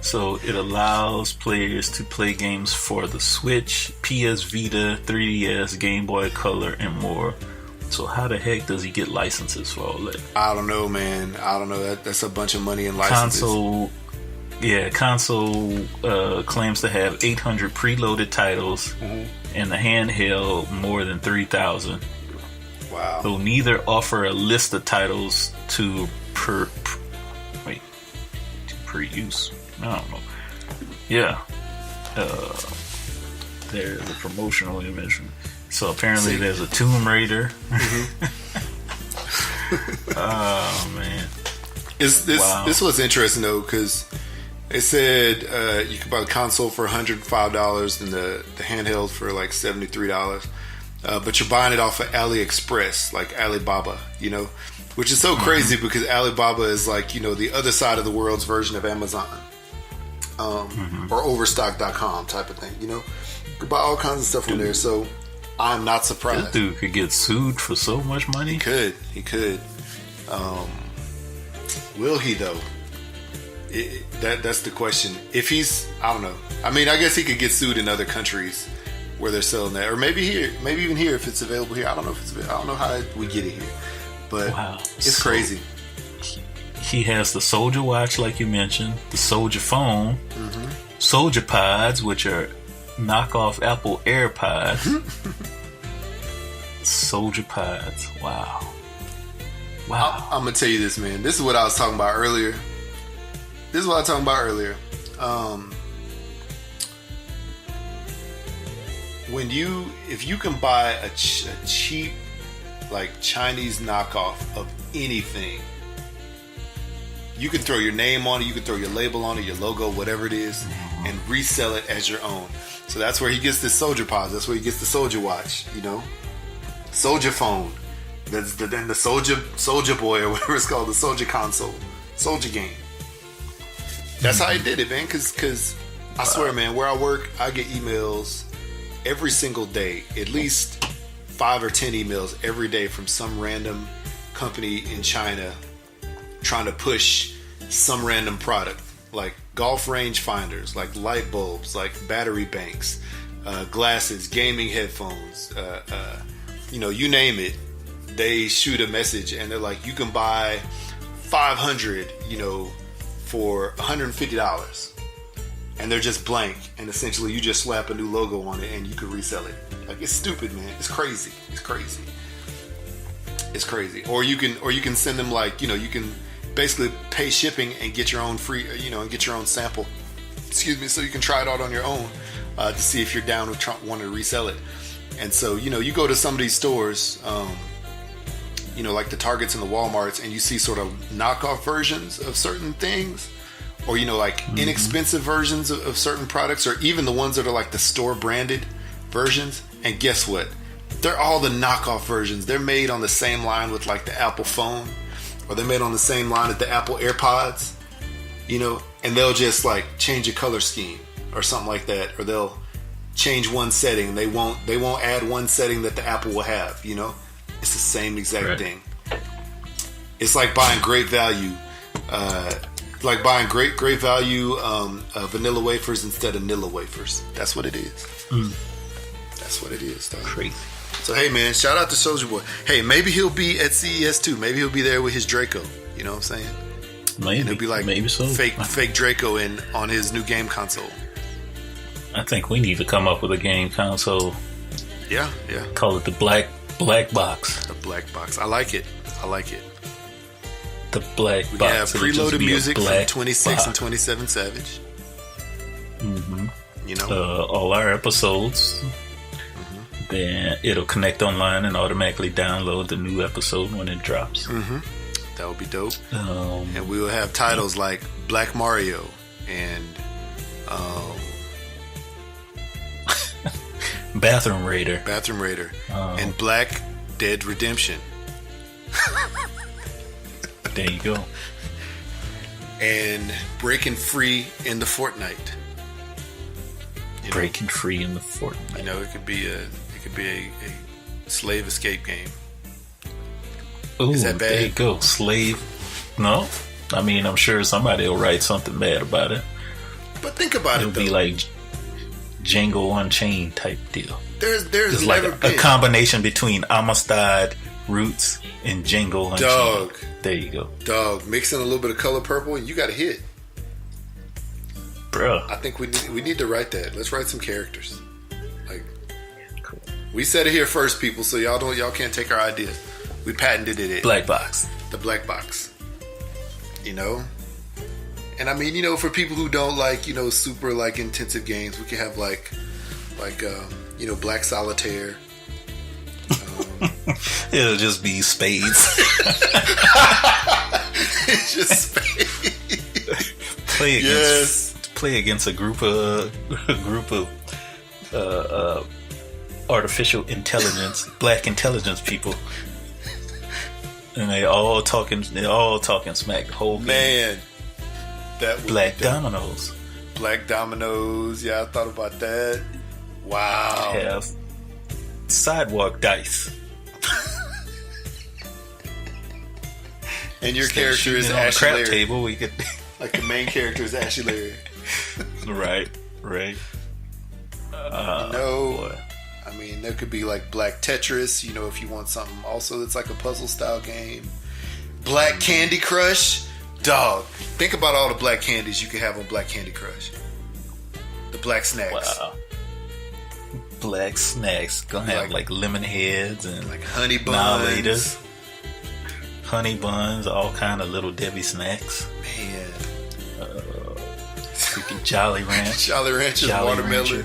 So it allows players to play games for the Switch, PS Vita, 3DS, Game Boy Color, and more. So how the heck does he get licenses for all that? I don't know, man. I don't know. That's a bunch of money in licenses. Console claims to have 800 preloaded titles, and the handheld more than 3,000. Wow. Though neither offer a list of titles to per use. I don't know. Yeah. There's the promotional image. So apparently there's a Tomb Raider. Oh man. This was interesting though, because it said you could buy the console for $105 and the handheld for like $73. but you're buying it off of AliExpress, like Alibaba, you know, which is so crazy because Alibaba is like, you know, the other side of the world's version of Amazon, or Overstock.com type of thing, you know. You can buy all kinds of stuff from there, so I'm not surprised. That dude could get sued for so much money. He could. Will he though? That's the question. If he's, I don't know. I mean, I guess he could get sued in other countries where they're selling that, or maybe here, maybe even here if it's available here. I don't know if it's. I don't know how we get it here, but it's crazy. He has the Soldier Watch, like you mentioned, the Soldier Phone, Soldier Pods, which are knockoff Apple AirPods. Soldier Pods. Wow. I'm gonna tell you this, man. This is what I was talking about earlier. If you can buy a cheap, like Chinese knockoff of anything, you can throw your name on it, you can throw your label on it, your logo, whatever it is, and resell it as your own. So that's where he gets the Soldier Pods. That's where he gets the Soldier Watch. You know, Soldier Phone. Then the Soldier Boy, or whatever it's called, the Soldier Console, Soldier Game. That's how he did it, man. Because I swear, man, where I work, I get emails every single day, at least 5 or 10 emails every day from some random company in China trying to push some random product, like golf range finders, like light bulbs, like battery banks, glasses, gaming headphones, you know, you name it. They shoot a message and they're like, you can buy 500, you know, for $150, and they're just blank, and essentially you just slap a new logo on it and you can resell it. Like, it's stupid, man. It's crazy. Or you can send them, like, you know, you can basically pay shipping and get your own free, you know, and get your own sample. Excuse me, so you can try it out on your own to see if you're down with wanting to resell it. And so, you know, you go to some of these stores, you know, like the Targets and the Walmarts, and you see sort of knockoff versions of certain things, or, you know, like inexpensive versions of certain products, or even the ones that are like the store branded versions. And guess what? They're all the knockoff versions. They're made on the same line with like the Apple phone, or they're made on the same line as the Apple AirPods, you know, and they'll just like change a color scheme or something like that, or they'll change one setting. They won't add one setting that the Apple will have, you know. It's the same exact thing. It's like buying great value, great value vanilla wafers instead of Nilla wafers. That's what it is. That's what it is, dog. Crazy. So hey, man, shout out to Soldier Boy. Hey, maybe he'll be at CES too. Maybe he'll be there with his Draco. You know what I'm saying? Maybe. And he'll be like maybe so. fake Draco on his new game console. I think we need to come up with a game console. Yeah. Call it the black box. The black box. I like it. The black we box. We have preloaded music from 26 box. and 27 Savage. You know, all our episodes. Then it'll connect online and automatically download the new episode when it drops. That would be dope. And we will have titles like Black Mario and Bathroom Raider, and Black Dead Redemption. There you go. And Breaking Free in the Fortnite. Breaking Free in the Fortnite. You know, it could be a slave escape game. Ooh, is that bad? There you go. Slave. No, I mean, I'm sure somebody will write something bad about it. But think about It'll be like Django Unchained type deal. There's like never a combination between Amistad Roots and Django Unchained. Dog. There you go. Dog. Mixing a little bit of Color Purple, and you got a hit. Bruh. I think we need to write that. Let's write some characters. Like, cool. We said it here first, people, so y'all can't take our ideas. We patented it. Black box. The black box. You know? And I mean, you know, for people who don't like, you know, super like intensive games, we could have like you know, Black Solitaire. It'll just be spades. It's just spades. Play against a group of artificial intelligence, black intelligence people, and they all talking smack the whole game. Man, that would Black be dope. dominoes. Black dominoes. Yeah, I thought about that. Wow. Have sidewalk dice. And your Instead of character is shooting it on the Ashley crap Larry. table. We could. Like the main character is Ashley Larry. Right. Boy. I mean, there could be like Black Tetris, you know, if you want something also that's like a puzzle style game. Black Candy Crush. Dog. Think about all the black candies you could have on Black Candy Crush. The black snacks. Wow. Black snacks. Gonna have like lemon heads and like honey buns. Honey buns, all kind of little Debbie snacks. Man. Freaking Jolly Ranch. Jolly Rancher watermelon. Rancher.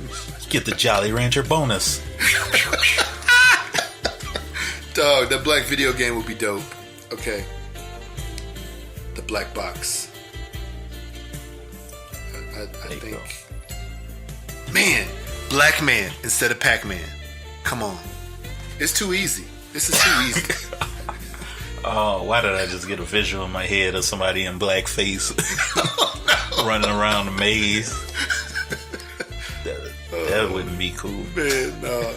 Get the Jolly Rancher bonus. Dog, that black video game would be dope. Okay. The black box. I think. Go. Man, Black Man instead of Pac-Man. Come on. It's too easy. This is too easy. Oh, why did I just get a visual in my head of somebody in blackface running around the maze? That wouldn't be cool. Man, no.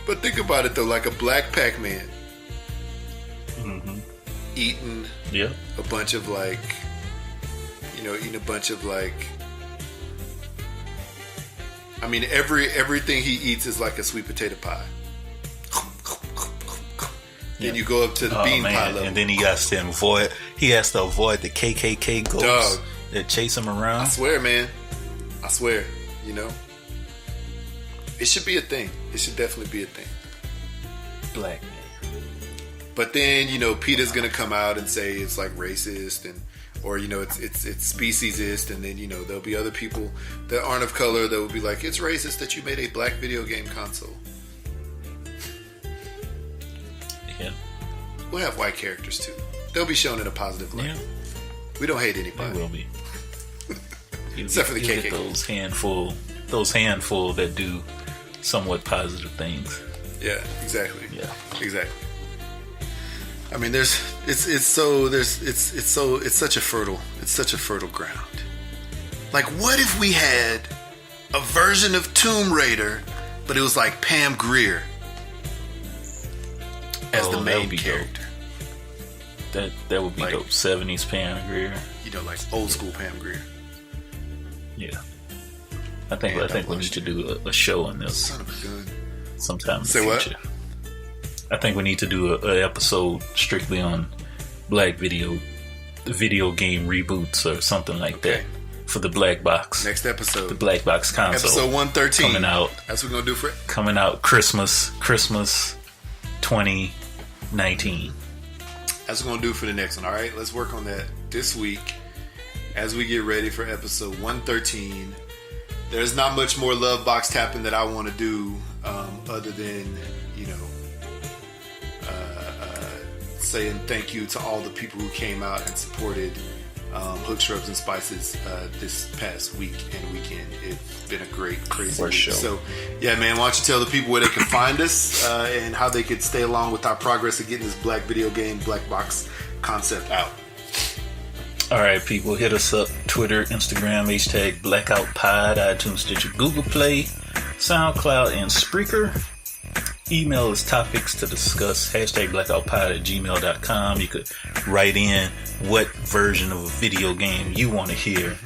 But think about it though, like a black Pac-Man. Eating a bunch of like, eating a bunch of like, I mean, everything he eats is like a sweet potato pie. Then you go up to the bean pie level. And then he has to avoid the KKK ghosts that chase him around. I swear, man. I swear, It should be a thing. It should definitely be a thing. Black man. But then, PETA's gonna come out and say it's like racist or it's speciesist, and then there'll be other people that aren't of color that will be like, it's racist that you made a black video game console. Yeah. We'll have white characters too. They'll be shown in a positive light. Yeah. We don't hate anybody. They will be. Except for the KKK. Those handful that do somewhat positive things. Yeah, exactly. Yeah. Exactly. I mean, it's such a fertile ground. Like, what if we had a version of Tomb Raider, but it was like Pam Grier as the main character? Dope. That would be like, dope. 70s Pam Grier. Like old school Pam Grier. Yeah. I think we need to do a show on this. Son of a gun. Sometime in the future. What? I think we need to do an episode strictly on black video game reboots or something like that for the black box. Next episode, the black box console, episode 113 coming out. That's what we're gonna do for it. Coming out Christmas 2019. That's what we're gonna do for the next one. All right, let's work on that this week as we get ready for episode 113. There's not much more love box tapping that I want to do, other than saying thank you to all the people who came out and supported Hooks, Rubs, and Spices this past week and weekend. It's been a great, crazy week. Sure. So, yeah, man, why don't you tell the people where they can find us and how they could stay along with our progress of getting this black video game, black box concept out. All right, people, hit us up. Twitter, Instagram, #BlackoutPod, iTunes, Stitcher, Google Play, SoundCloud, and Spreaker. Email is topics to discuss, #blackoutpod@gmail.com. You could write in what version of a video game you want to hear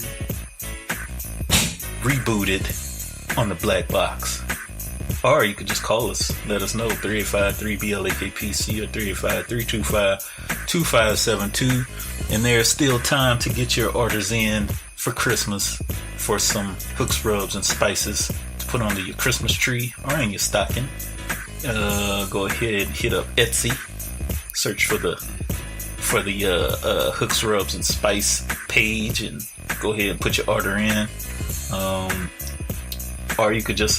rebooted on the black box. Or you could just call us. Let us know. 385-3BLAKPC or 385-325-2572. And there's still time to get your orders in for Christmas for some Hooks, Rubs, and Spices to put under your Christmas tree or in your stocking. Go ahead and hit up Etsy. Search for the Hooks, Rubs, and Spice page and go ahead and put your order in. Or you could just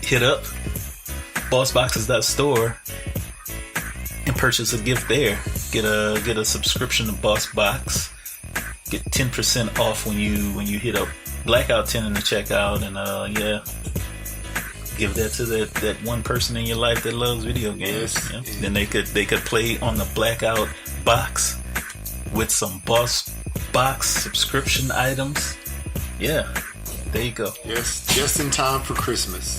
hit up bossboxes.store and purchase a gift there. Get a subscription to Boss Box. Get 10% off when you hit up Blackout 10 in the checkout, and Give that to that one person in your life that loves video games. Yes. Yeah. Then they could play on the blackout box with some boss box subscription items. Yeah, there you go. Yes, just in time for Christmas.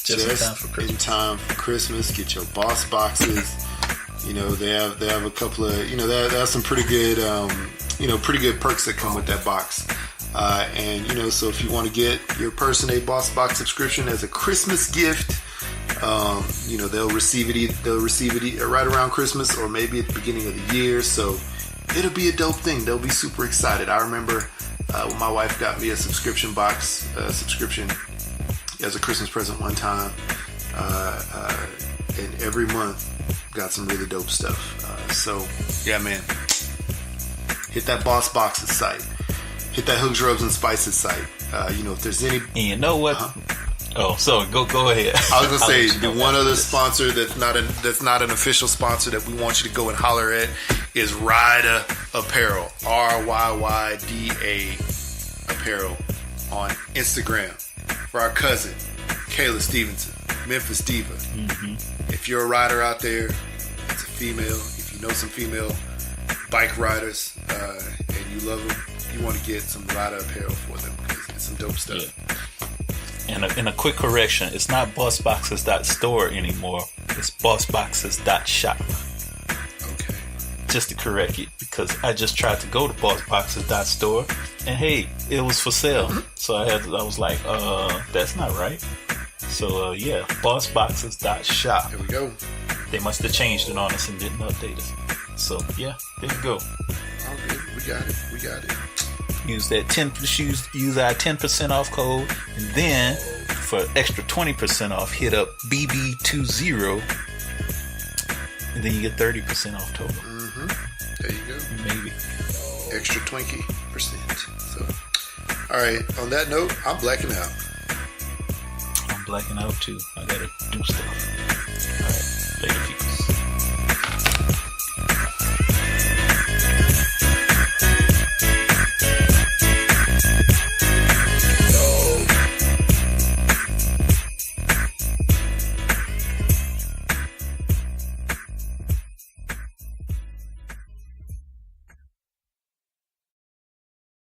Just in time for Christmas. In time for Christmas. Get your boss boxes. You know, they have a couple of, you know, they have some pretty good pretty good perks that come with that box. And you know, so if you want to get your person a boss box subscription as a Christmas gift, you know, they'll receive it right around Christmas or maybe at the beginning of the year. So it'll be a dope thing. They'll be super excited. I remember when my wife got me a subscription box subscription as a Christmas present one time, and every month got some really dope stuff. So yeah, man, hit that Boss Boxes site. Hit that Hooks, Rubs, and Spices site. You know, if there's any... And you know what? Oh, so go ahead. I was gonna say the one other sponsor that's not an official sponsor that we want you to go and holler at is Ryda Apparel, RYYDA Apparel on Instagram for our cousin Kayla Stevenson, Memphis Diva. Mm-hmm. If you're a rider out there, it's a female. If you know some female bike riders and you love them, you want to get some Ryda Apparel for them because it's some dope stuff. Yeah. And a quick correction, it's not bossboxes.store anymore. It's bossboxes.shop. Okay. Just to correct it, because I just tried to go to bossboxes.store and hey, it was for sale. Mm-hmm. So I was like, that's not right. So yeah, bossboxes.shop. There we go. They must have changed it on us and didn't update us. So yeah, there you go. All good. We got it. Use our 10% off code, and then for extra 20% off, hit up BB20, and then you get 30% off total. Mm-hmm. There you go. Maybe extra 20%. So, all right. On that note, I'm blacking out. I'm blacking out too. I gotta do stuff. All right, later, people.